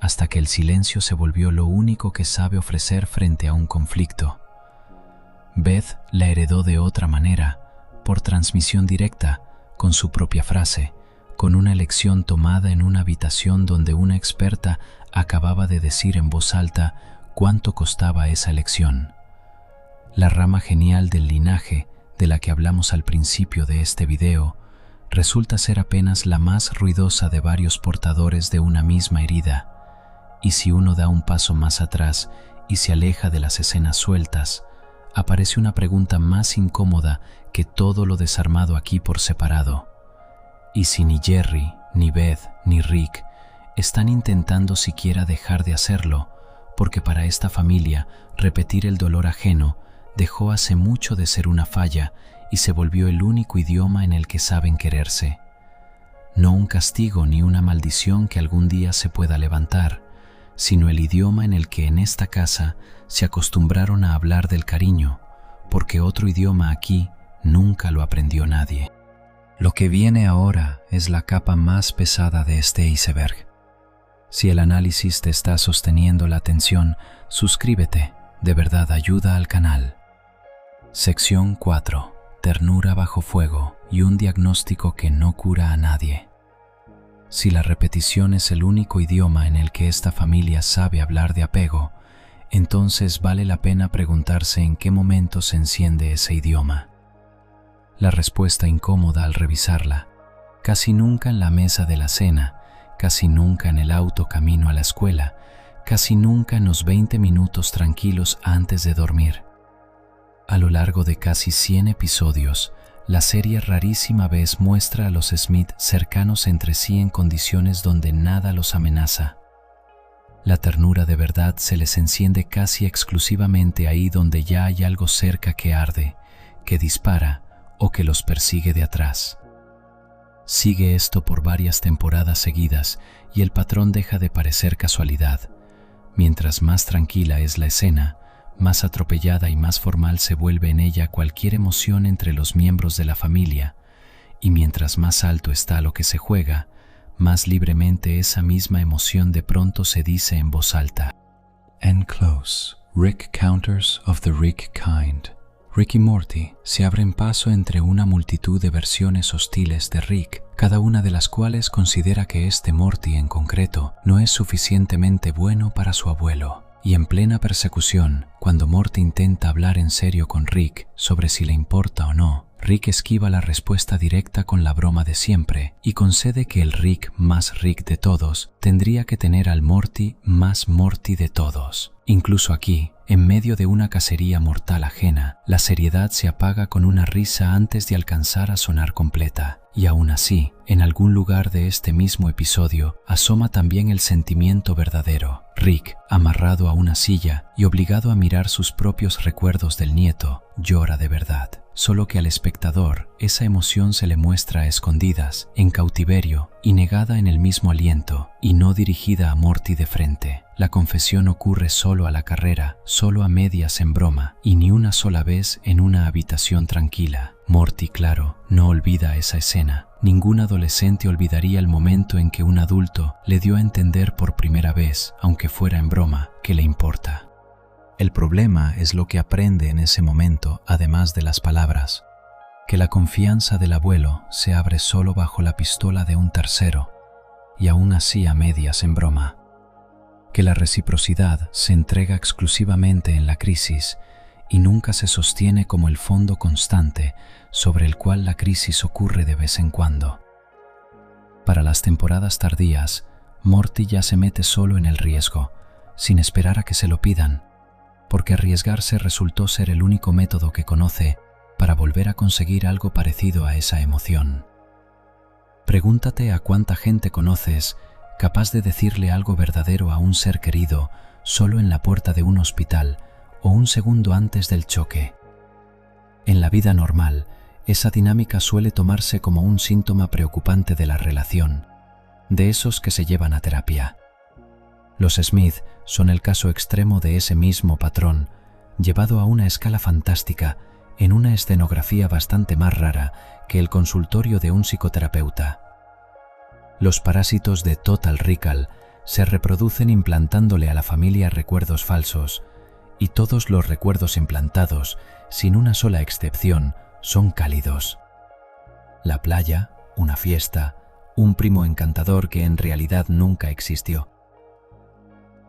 hasta que el silencio se volvió lo único que sabe ofrecer frente a un conflicto. Beth la heredó de otra manera, por transmisión directa, con su propia frase, con una lección tomada en una habitación donde una experta acababa de decir en voz alta cuánto costaba esa lección. La rama genial del linaje, de la que hablamos al principio de este video, resulta ser apenas la más ruidosa de varios portadores de una misma herida, y si uno da un paso más atrás y se aleja de las escenas sueltas, aparece una pregunta más incómoda que todo lo desarmado aquí por separado. ¿Y si ni Jerry, ni Beth, ni Rick están intentando siquiera dejar de hacerlo? Porque para esta familia repetir el dolor ajeno dejó hace mucho de ser una falla y se volvió el único idioma en el que saben quererse. No un castigo ni una maldición que algún día se pueda levantar, sino el idioma en el que en esta casa se acostumbraron a hablar del cariño, porque otro idioma aquí nunca lo aprendió nadie. Lo que viene ahora es la capa más pesada de este iceberg. Si el análisis te está sosteniendo la atención, suscríbete, de verdad ayuda al canal. Sección 4. Ternura bajo fuego y un diagnóstico que no cura a nadie. Si la repetición es el único idioma en el que esta familia sabe hablar de apego, entonces vale la pena preguntarse en qué momento se enciende ese idioma. La respuesta incómoda al revisarla: casi nunca en la mesa de la cena, casi nunca en el auto camino a la escuela, casi nunca en los 20 minutos tranquilos antes de dormir. A lo largo de casi 100 episodios, la serie rarísima vez muestra a los Smith cercanos entre sí en condiciones donde nada los amenaza. La ternura de verdad se les enciende casi exclusivamente ahí donde ya hay algo cerca que arde, que dispara o que los persigue de atrás. Sigue esto por varias temporadas seguidas y el patrón deja de parecer casualidad. Mientras más tranquila es la escena, más atropellada y más formal se vuelve en ella cualquier emoción entre los miembros de la familia, y mientras más alto está lo que se juega, más libremente esa misma emoción de pronto se dice en voz alta. End close. Rick counters of the Rick kind. Rick y Morty se abren paso entre una multitud de versiones hostiles de Rick, cada una de las cuales considera que este Morty en concreto no es suficientemente bueno para su abuelo. Y en plena persecución, cuando Morty intenta hablar en serio con Rick sobre si le importa o no, Rick esquiva la respuesta directa con la broma de siempre y concede que el Rick más Rick de todos tendría que tener al Morty más Morty de todos. Incluso aquí, en medio de una cacería mortal ajena, la seriedad se apaga con una risa antes de alcanzar a sonar completa. Y aún así, en algún lugar de este mismo episodio, asoma también el sentimiento verdadero. Rick, amarrado a una silla y obligado a mirar sus propios recuerdos del nieto, llora de verdad. Solo que al espectador, esa emoción se le muestra a escondidas, en cautiverio y negada en el mismo aliento, y no dirigida a Morty de frente. La confesión ocurre solo a la carrera, solo a medias en broma, y ni una sola vez en una habitación tranquila. Morty, claro, no olvida esa escena. Ningún adolescente olvidaría el momento en que un adulto le dio a entender por primera vez, aunque fuera en broma, que le importa. El problema es lo que aprende en ese momento, además de las palabras. Que la confianza del abuelo se abre solo bajo la pistola de un tercero, y aún así a medias en broma. Que la reciprocidad se entrega exclusivamente en la crisis y nunca se sostiene como el fondo constante sobre el cual la crisis ocurre de vez en cuando. Para las temporadas tardías, Morty ya se mete solo en el riesgo, sin esperar a que se lo pidan, porque arriesgarse resultó ser el único método que conoce para volver a conseguir algo parecido a esa emoción. Pregúntate a cuánta gente conoces capaz de decirle algo verdadero a un ser querido solo en la puerta de un hospital o un segundo antes del choque. En la vida normal, esa dinámica suele tomarse como un síntoma preocupante de la relación, de esos que se llevan a terapia. Los Smith son el caso extremo de ese mismo patrón, llevado a una escala fantástica en una escenografía bastante más rara que el consultorio de un psicoterapeuta. Los parásitos de Total Recall se reproducen implantándole a la familia recuerdos falsos, y todos los recuerdos implantados, sin una sola excepción, son cálidos. La playa, una fiesta, un primo encantador que en realidad nunca existió.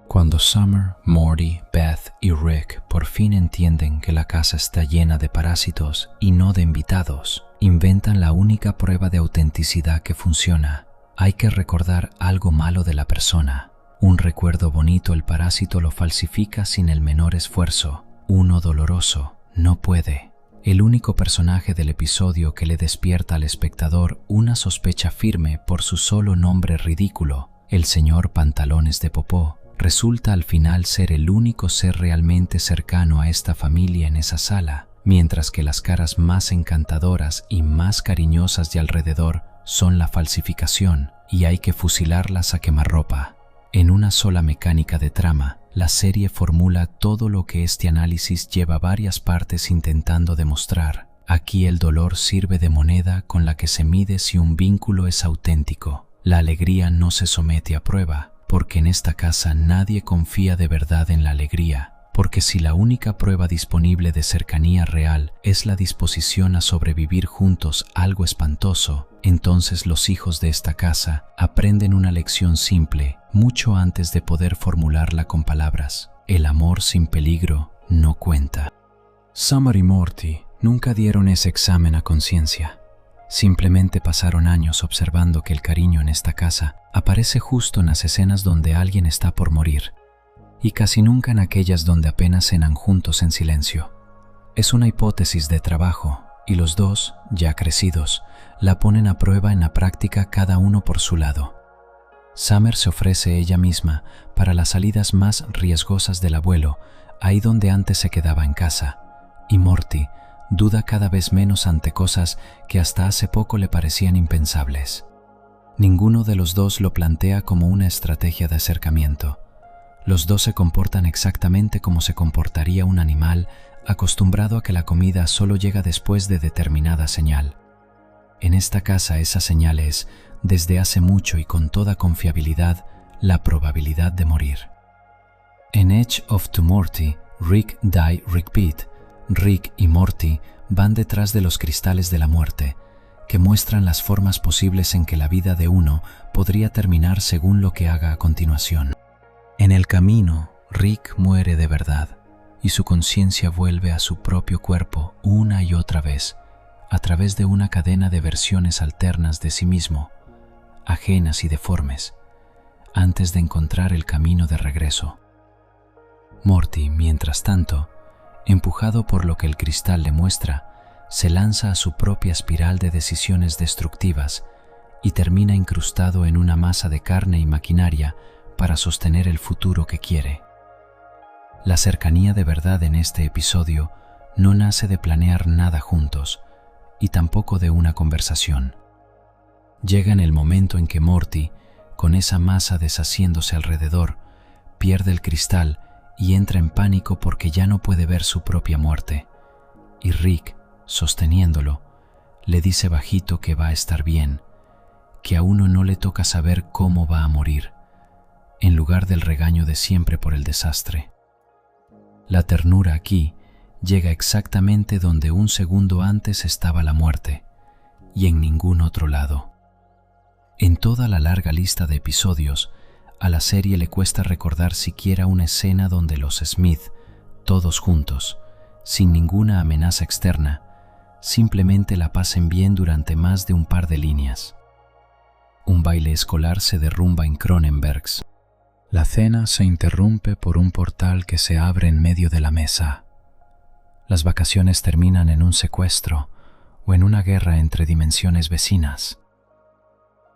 Cuando Summer, Morty, Beth y Rick por fin entienden que la casa está llena de parásitos y no de invitados, inventan la única prueba de autenticidad que funciona. Hay que recordar algo malo de la persona, Un recuerdo bonito el parásito lo falsifica sin el menor esfuerzo. Uno doloroso no puede. El único personaje del episodio que le despierta al espectador una sospecha firme por su solo nombre ridículo, el señor Pantalones de Popó, resulta al final ser el único ser realmente cercano a esta familia en esa sala, mientras que las caras más encantadoras y más cariñosas de alrededor son la falsificación y hay que fusilarlas a quemarropa. En una sola mecánica de trama, la serie formula todo lo que este análisis lleva varias partes intentando demostrar. Aquí el dolor sirve de moneda con la que se mide si un vínculo es auténtico. La alegría no se somete a prueba, porque en esta casa nadie confía de verdad en la alegría. Porque si la única prueba disponible de cercanía real es la disposición a sobrevivir juntos algo espantoso, entonces los hijos de esta casa aprenden una lección simple mucho antes de poder formularla con palabras. El amor sin peligro no cuenta. Summer y Morty nunca dieron ese examen a conciencia. Simplemente pasaron años observando que el cariño en esta casa aparece justo en las escenas donde alguien está por morir, y casi nunca en aquellas donde apenas cenan juntos en silencio. Es una hipótesis de trabajo, y los dos, ya crecidos, la ponen a prueba en la práctica cada uno por su lado. Summer se ofrece ella misma para las salidas más riesgosas del abuelo, ahí donde antes se quedaba en casa, y Morty duda cada vez menos ante cosas que hasta hace poco le parecían impensables. Ninguno de los dos lo plantea como una estrategia de acercamiento. Los dos se comportan exactamente como se comportaría un animal acostumbrado a que la comida solo llega después de determinada señal. En esta casa esa señal es, desde hace mucho y con toda confiabilidad, la probabilidad de morir. En Edge of Tomorrow, Rick Die Repeat, Rick y Morty van detrás de los cristales de la muerte, que muestran las formas posibles en que la vida de uno podría terminar según lo que haga a continuación. En el camino, Rick muere de verdad, y su conciencia vuelve a su propio cuerpo una y otra vez, a través de una cadena de versiones alternas de sí mismo, ajenas y deformes, antes de encontrar el camino de regreso. Morty, mientras tanto, empujado por lo que el cristal le muestra, se lanza a su propia espiral de decisiones destructivas y termina incrustado en una masa de carne y maquinaria para sostener el futuro que quiere. La cercanía de verdad en este episodio no nace de planear nada juntos y tampoco de una conversación. Llega en el momento en que Morty, con esa masa deshaciéndose alrededor, pierde el cristal y entra en pánico porque ya no puede ver su propia muerte. Y Rick, sosteniéndolo, le dice bajito que va a estar bien, que a uno no le toca saber cómo va a morir, en lugar del regaño de siempre por el desastre. La ternura aquí llega exactamente donde un segundo antes estaba la muerte, y en ningún otro lado. En toda la larga lista de episodios, a la serie le cuesta recordar siquiera una escena donde los Smith, todos juntos, sin ninguna amenaza externa, simplemente la pasen bien durante más de un par de líneas. Un baile escolar se derrumba en Cronenbergs. La cena se interrumpe por un portal que se abre en medio de la mesa. Las vacaciones terminan en un secuestro o en una guerra entre dimensiones vecinas.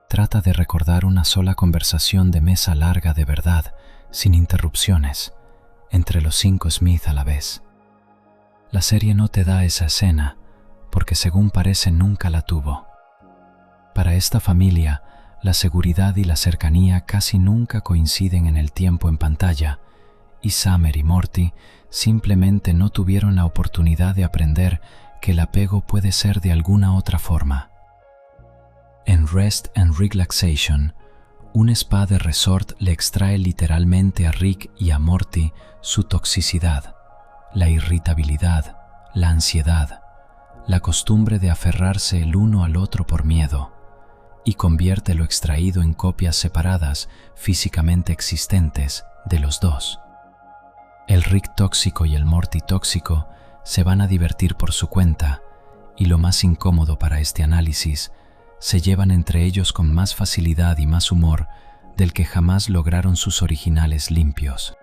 Trata de recordar una sola conversación de mesa larga de verdad, sin interrupciones, entre los 5 Smith a la vez. La serie no te da esa escena, porque según parece nunca la tuvo. Para esta familia, la seguridad y la cercanía casi nunca coinciden en el tiempo en pantalla, y Summer y Morty simplemente no tuvieron la oportunidad de aprender que el apego puede ser de alguna otra forma. En Rest and Relaxation, un spa de resort le extrae literalmente a Rick y a Morty su toxicidad, la irritabilidad, la ansiedad, la costumbre de aferrarse el uno al otro por miedo, y convierte lo extraído en copias separadas, físicamente existentes, de los dos. El Rick tóxico y el Morty tóxico se van a divertir por su cuenta, y lo más incómodo para este análisis, se llevan entre ellos con más facilidad y más humor del que jamás lograron sus originales limpios.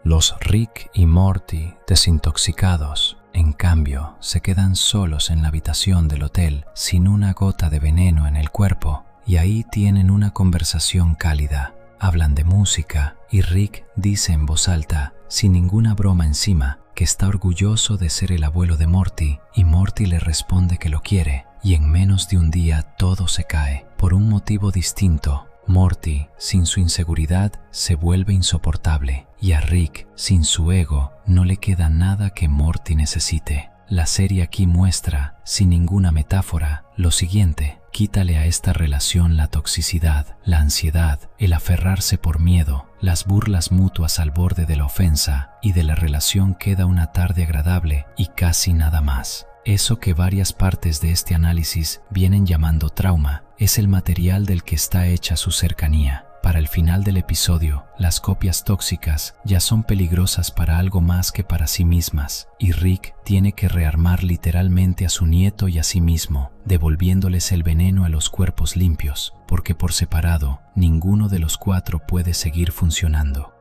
Los Rick y Morty, desintoxicados, en cambio, se quedan solos en la habitación del hotel sin una gota de veneno en el cuerpo, y ahí tienen una conversación cálida. Hablan de música y Rick dice en voz alta, sin ninguna broma encima, que está orgulloso de ser el abuelo de Morty, y Morty le responde que lo quiere, y en menos de un día todo se cae. Por un motivo distinto, Morty, sin su inseguridad, se vuelve insoportable, y a Rick, sin su ego, no le queda nada que Morty necesite. La serie aquí muestra, sin ninguna metáfora, lo siguiente: quítale a esta relación la toxicidad, la ansiedad, el aferrarse por miedo, las burlas mutuas al borde de la ofensa, y de la relación queda una tarde agradable y casi nada más. Eso que varias partes de este análisis vienen llamando trauma, es el material del que está hecha su cercanía. Para el final del episodio, las copias tóxicas ya son peligrosas para algo más que para sí mismas, y Rick tiene que rearmar literalmente a su nieto y a sí mismo, devolviéndoles el veneno a los cuerpos limpios, porque por separado, ninguno de los cuatro puede seguir funcionando.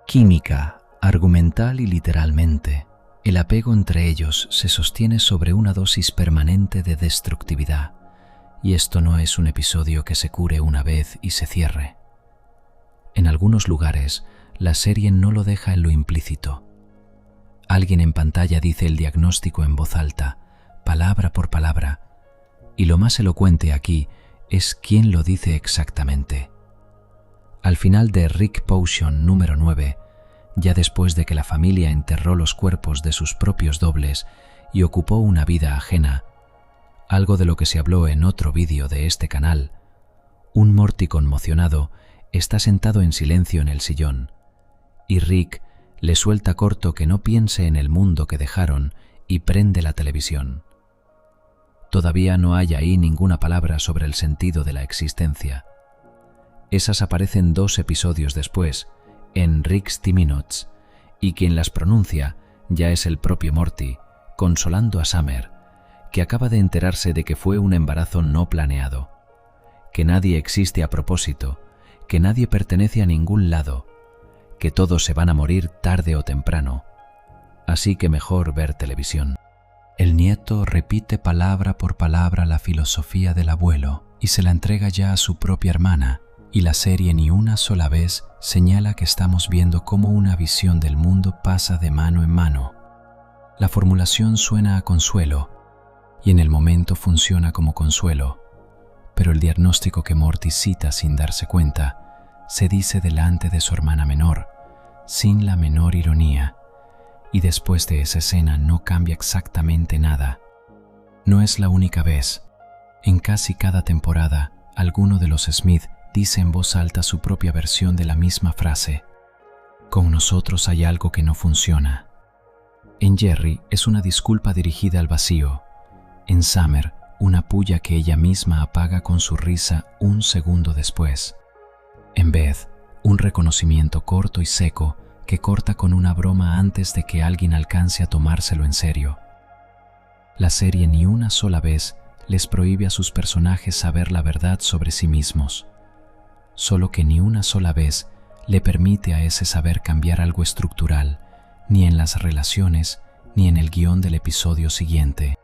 Química, argumental y literalmente, el apego entre ellos se sostiene sobre una dosis permanente de destructividad, y esto no es un episodio que se cure una vez y se cierre. En algunos lugares, la serie no lo deja en lo implícito. Alguien en pantalla dice el diagnóstico en voz alta, palabra por palabra, y lo más elocuente aquí es quién lo dice exactamente. Al final de Rick Potion número 9, ya después de que la familia enterró los cuerpos de sus propios dobles y ocupó una vida ajena, algo de lo que se habló en otro vídeo de este canal, un Morty conmocionado está sentado en silencio en el sillón, y Rick le suelta corto que no piense en el mundo que dejaron y prende la televisión. Todavía no hay ahí ninguna palabra sobre el sentido de la existencia. Esas aparecen 2 episodios después, en Rick's Minutes, y quien las pronuncia ya es el propio Morty, consolando a Summer, que acaba de enterarse de que fue un embarazo no planeado, que nadie existe a propósito, que nadie pertenece a ningún lado, que todos se van a morir tarde o temprano, así que mejor ver televisión. El nieto repite palabra por palabra la filosofía del abuelo y se la entrega ya a su propia hermana, y la serie ni una sola vez señala que estamos viendo cómo una visión del mundo pasa de mano en mano. La formulación suena a consuelo, y en el momento funciona como consuelo, pero el diagnóstico que Morty cita sin darse cuenta se dice delante de su hermana menor, sin la menor ironía, y después de esa escena no cambia exactamente nada. No es la única vez. En casi cada temporada, alguno de los Smith dice en voz alta su propia versión de la misma frase. Con nosotros hay algo que no funciona. En Jerry es una disculpa dirigida al vacío. En Summer, una puya que ella misma apaga con su risa un segundo después. En Beth, un reconocimiento corto y seco que corta con una broma antes de que alguien alcance a tomárselo en serio. La serie ni una sola vez les prohíbe a sus personajes saber la verdad sobre sí mismos, solo que ni una sola vez le permite a ese saber cambiar algo estructural, ni en las relaciones, ni en el guión del episodio siguiente.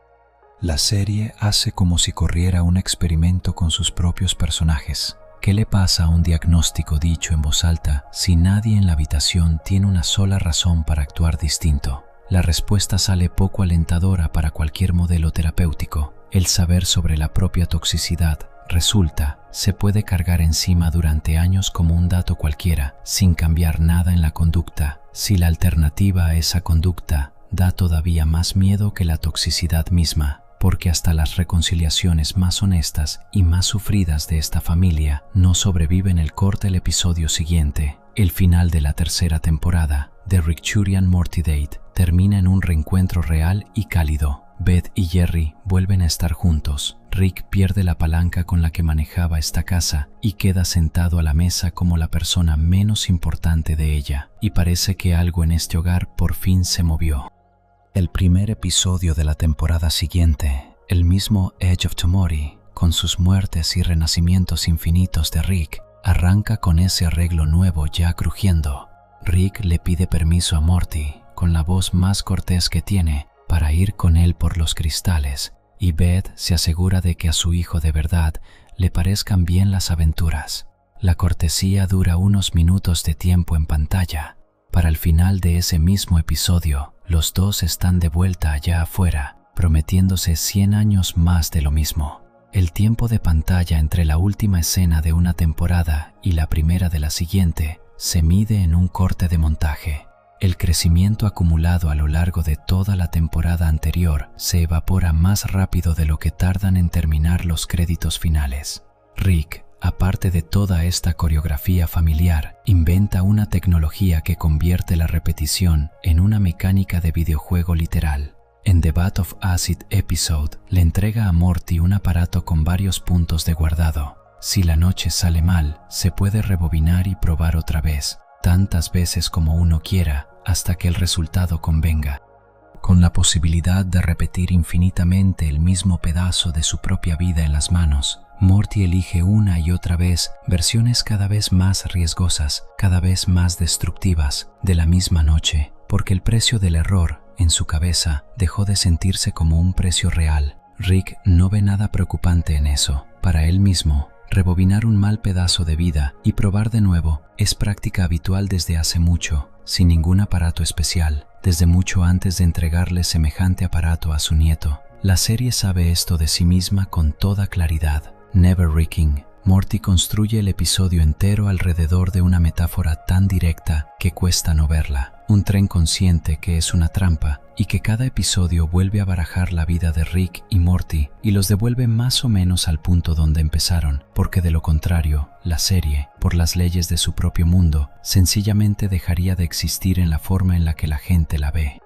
La serie hace como si corriera un experimento con sus propios personajes. ¿Qué le pasa a un diagnóstico dicho en voz alta si nadie en la habitación tiene una sola razón para actuar distinto? La respuesta sale poco alentadora para cualquier modelo terapéutico. El saber sobre la propia toxicidad se puede cargar encima durante años como un dato cualquiera, sin cambiar nada en la conducta. Si la alternativa a esa conducta da todavía más miedo que la toxicidad misma, porque hasta las reconciliaciones más honestas y más sufridas de esta familia no sobreviven el corte del episodio siguiente. El final de la tercera temporada de Rick Morty Date termina en un reencuentro real y cálido. Beth y Jerry vuelven a estar juntos. Rick pierde la palanca con la que manejaba esta casa y queda sentado a la mesa como la persona menos importante de ella, y parece que algo en este hogar por fin se movió. El primer episodio de la temporada siguiente, el mismo Edge of Tomorrow, con sus muertes y renacimientos infinitos de Rick, Arranca con ese arreglo nuevo ya crujiendo. Rick le pide permiso a Morty, con la voz más cortés que tiene, para ir con él por los cristales, y Beth se asegura de que a su hijo de verdad le parezcan bien las aventuras. La cortesía dura unos minutos de tiempo en pantalla. Para el final de ese mismo episodio, los dos están de vuelta allá afuera, prometiéndose 100 años más de lo mismo. El tiempo de pantalla entre la última escena de una temporada y la primera de la siguiente se mide en un corte de montaje. El crecimiento acumulado a lo largo de toda la temporada anterior se evapora más rápido de lo que tardan en terminar los créditos finales. Rick, aparte de toda esta coreografía familiar, inventa una tecnología que convierte la repetición en una mecánica de videojuego literal. En The Vat of Acid Episode, le entrega a Morty un aparato con varios puntos de guardado. Si la noche sale mal, se puede rebobinar y probar otra vez, tantas veces como uno quiera, hasta que el resultado convenga. Con la posibilidad de repetir infinitamente el mismo pedazo de su propia vida en las manos, Morty elige una y otra vez versiones cada vez más riesgosas, cada vez más destructivas, de la misma noche, porque el precio del error, en su cabeza, dejó de sentirse como un precio real. Rick no ve nada preocupante en eso. Para él mismo, rebobinar un mal pedazo de vida y probar de nuevo es práctica habitual desde hace mucho, sin ningún aparato especial, desde mucho antes de entregarle semejante aparato a su nieto. La serie sabe esto de sí misma con toda claridad. Never Ricking. Morty construye el episodio entero alrededor de una metáfora tan directa que cuesta no verla. Un tren consciente que es una trampa y que cada episodio vuelve a barajar la vida de Rick y Morty y los devuelve más o menos al punto donde empezaron, porque de lo contrario, la serie, por las leyes de su propio mundo, sencillamente dejaría de existir en la forma en la que la gente la ve.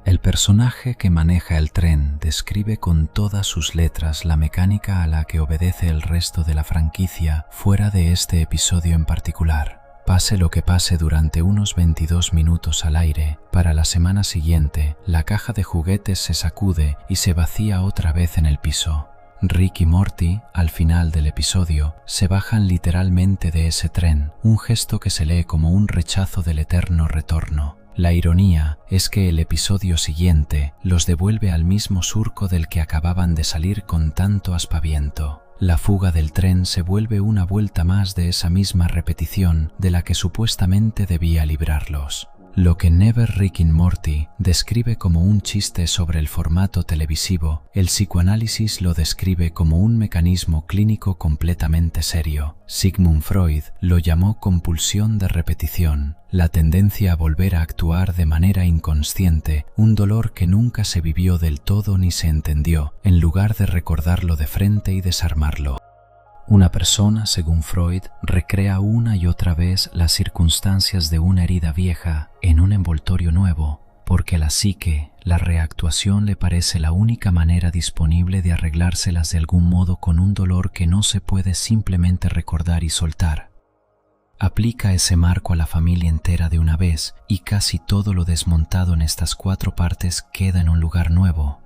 El personaje que maneja el tren describe con todas sus letras la mecánica a la que obedece el resto de la franquicia fuera de este episodio en particular. Pase lo que pase durante unos 22 minutos al aire, para la semana siguiente, la caja de juguetes se sacude y se vacía otra vez en el piso. Rick y Morty, al final del episodio, se bajan literalmente de ese tren, un gesto que se lee como un rechazo del eterno retorno. La ironía es que el episodio siguiente los devuelve al mismo surco del que acababan de salir con tanto aspaviento. La fuga del tren se vuelve una vuelta más de esa misma repetición de la que supuestamente debía librarlos. Lo que Never Ricking Morty describe como un chiste sobre el formato televisivo, el psicoanálisis lo describe como un mecanismo clínico completamente serio. Sigmund Freud lo llamó compulsión de repetición, la tendencia a volver a actuar de manera inconsciente, un dolor que nunca se vivió del todo ni se entendió, en lugar de recordarlo de frente y desarmarlo. Una persona, según Freud, recrea una y otra vez las circunstancias de una herida vieja en un envoltorio nuevo, porque a la psique, la reactuación le parece la única manera disponible de arreglárselas de algún modo con un dolor que no se puede simplemente recordar y soltar. Aplica ese marco a la familia entera de una vez y casi todo lo desmontado en estas 4 partes queda en un lugar nuevo.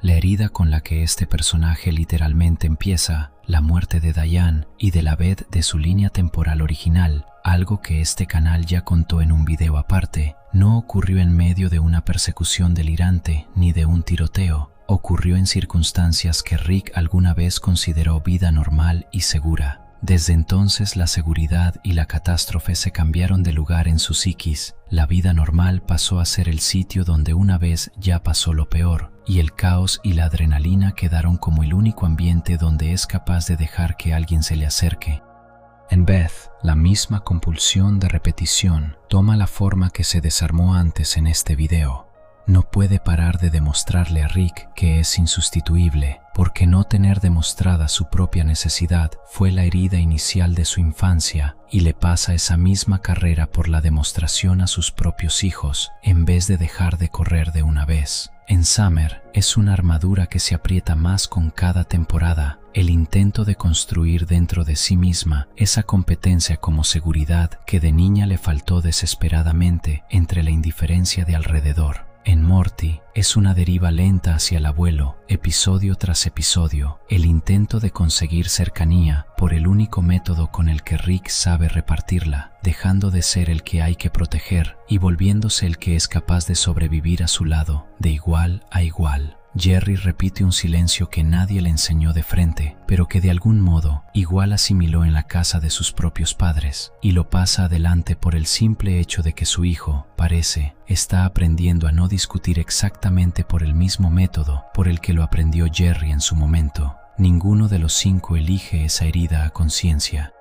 La herida con la que este personaje literalmente empieza, la muerte de Diane y de la Beth de su línea temporal original, algo que este canal ya contó en un video aparte, no ocurrió en medio de una persecución delirante ni de un tiroteo, ocurrió en circunstancias que Rick alguna vez consideró vida normal y segura. Desde entonces la seguridad y la catástrofe se cambiaron de lugar en su psiquis. La vida normal pasó a ser el sitio donde una vez ya pasó lo peor, y el caos y la adrenalina quedaron como el único ambiente donde es capaz de dejar que alguien se le acerque. En Beth, la misma compulsión de repetición toma la forma que se desarmó antes en este video. No puede parar de demostrarle a Rick que es insustituible, porque no tener demostrada su propia necesidad fue la herida inicial de su infancia, y le pasa esa misma carrera por la demostración a sus propios hijos, en vez de dejar de correr de una vez. En Summer es una armadura que se aprieta más con cada temporada, el intento de construir dentro de sí misma esa competencia como seguridad que de niña le faltó desesperadamente entre la indiferencia de alrededor. En Morty es una deriva lenta hacia el abuelo, episodio tras episodio, el intento de conseguir cercanía por el único método con el que Rick sabe repartirla, dejando de ser el que hay que proteger y volviéndose el que es capaz de sobrevivir a su lado, de igual a igual. Jerry repite un silencio que nadie le enseñó de frente, pero que de algún modo igual asimiló en la casa de sus propios padres, y lo pasa adelante por el simple hecho de que su hijo, parece, está aprendiendo a no discutir exactamente por el mismo método por el que lo aprendió Jerry en su momento. Ninguno de los 5 elige esa herida a conciencia.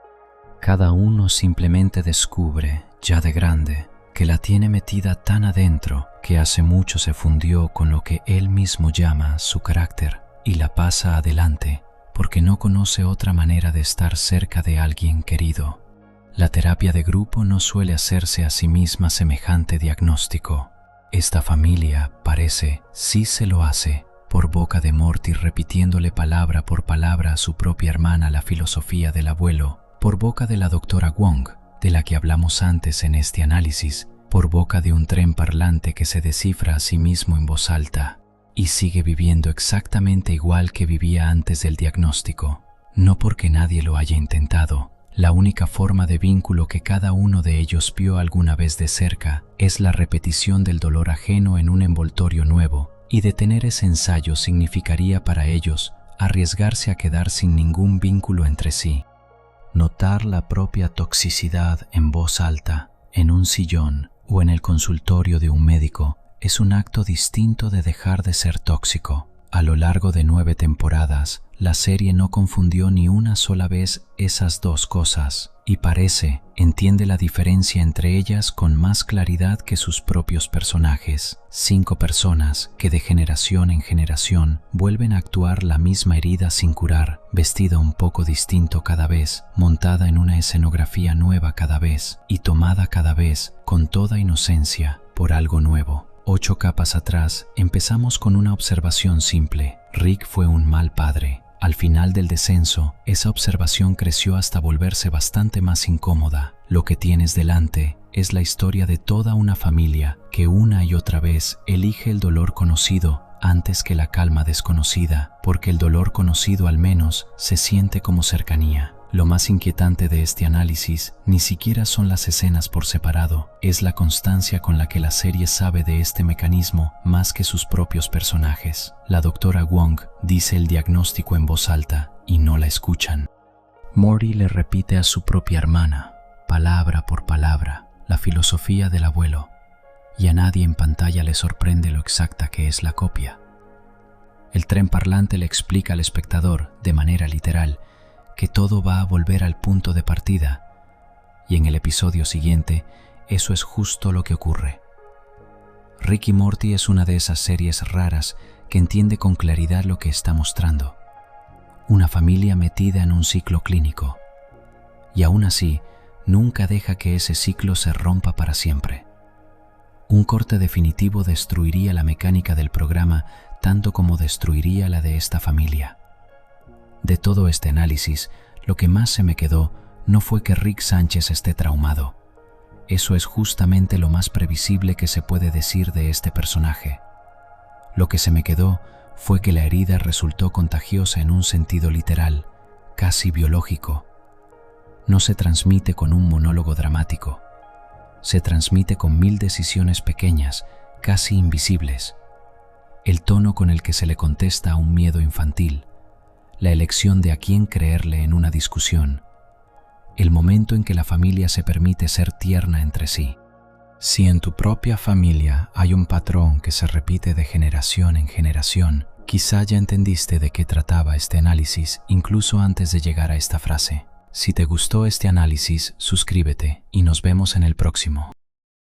Cada uno simplemente descubre, ya de grande, que la tiene metida tan adentro que hace mucho se fundió con lo que él mismo llama su carácter y la pasa adelante porque no conoce otra manera de estar cerca de alguien querido. La terapia de grupo no suele hacerse a sí misma semejante diagnóstico. Esta familia, parece, sí se lo hace, por boca de Morty repitiéndole palabra por palabra a su propia hermana la filosofía del abuelo, por boca de la doctora Wong, de la que hablamos antes en este análisis, por boca de un tren parlante que se descifra a sí mismo en voz alta, y sigue viviendo exactamente igual que vivía antes del diagnóstico. No porque nadie lo haya intentado, la única forma de vínculo que cada uno de ellos vio alguna vez de cerca es la repetición del dolor ajeno en un envoltorio nuevo, y detener ese ensayo significaría para ellos arriesgarse a quedar sin ningún vínculo entre sí. Notar la propia toxicidad en voz alta, en un sillón o en el consultorio de un médico, es un acto distinto de dejar de ser tóxico. A lo largo de 9 temporadas, la serie no confundió ni una sola vez esas dos cosas, y entiende la diferencia entre ellas con más claridad que sus propios personajes. 5 personas que de generación en generación vuelven a actuar la misma herida sin curar, vestida un poco distinto cada vez, montada en una escenografía nueva cada vez, y tomada cada vez, con toda inocencia, por algo nuevo. 8 capas atrás, empezamos con una observación simple. Rick fue un mal padre. Al final del descenso, esa observación creció hasta volverse bastante más incómoda. Lo que tienes delante es la historia de toda una familia que una y otra vez elige el dolor conocido antes que la calma desconocida, porque el dolor conocido al menos se siente como cercanía. Lo más inquietante de este análisis ni siquiera son las escenas por separado, es la constancia con la que la serie sabe de este mecanismo más que sus propios personajes. La doctora Wong dice el diagnóstico en voz alta y no la escuchan. Morty le repite a su propia hermana, palabra por palabra, la filosofía del abuelo, y a nadie en pantalla le sorprende lo exacta que es la copia. El tren parlante le explica al espectador, de manera literal, que todo va a volver al punto de partida, y en el episodio siguiente, eso es justo lo que ocurre. Rick y Morty es una de esas series raras que entiende con claridad lo que está mostrando. Una familia metida en un ciclo clínico, y aún así, nunca deja que ese ciclo se rompa para siempre. Un corte definitivo destruiría la mecánica del programa tanto como destruiría la de esta familia. De todo este análisis, lo que más se me quedó no fue que Rick Sánchez esté traumado. Eso es justamente lo más previsible que se puede decir de este personaje. Lo que se me quedó fue que la herida resultó contagiosa en un sentido literal, casi biológico. No se transmite con un monólogo dramático. Se transmite con 1000 decisiones pequeñas, casi invisibles. El tono con el que se le contesta a un miedo infantil, la elección de a quién creerle en una discusión, el momento en que la familia se permite ser tierna entre sí. Si en tu propia familia hay un patrón que se repite de generación en generación, quizá ya entendiste de qué trataba este análisis incluso antes de llegar a esta frase. Si te gustó este análisis, suscríbete y nos vemos en el próximo.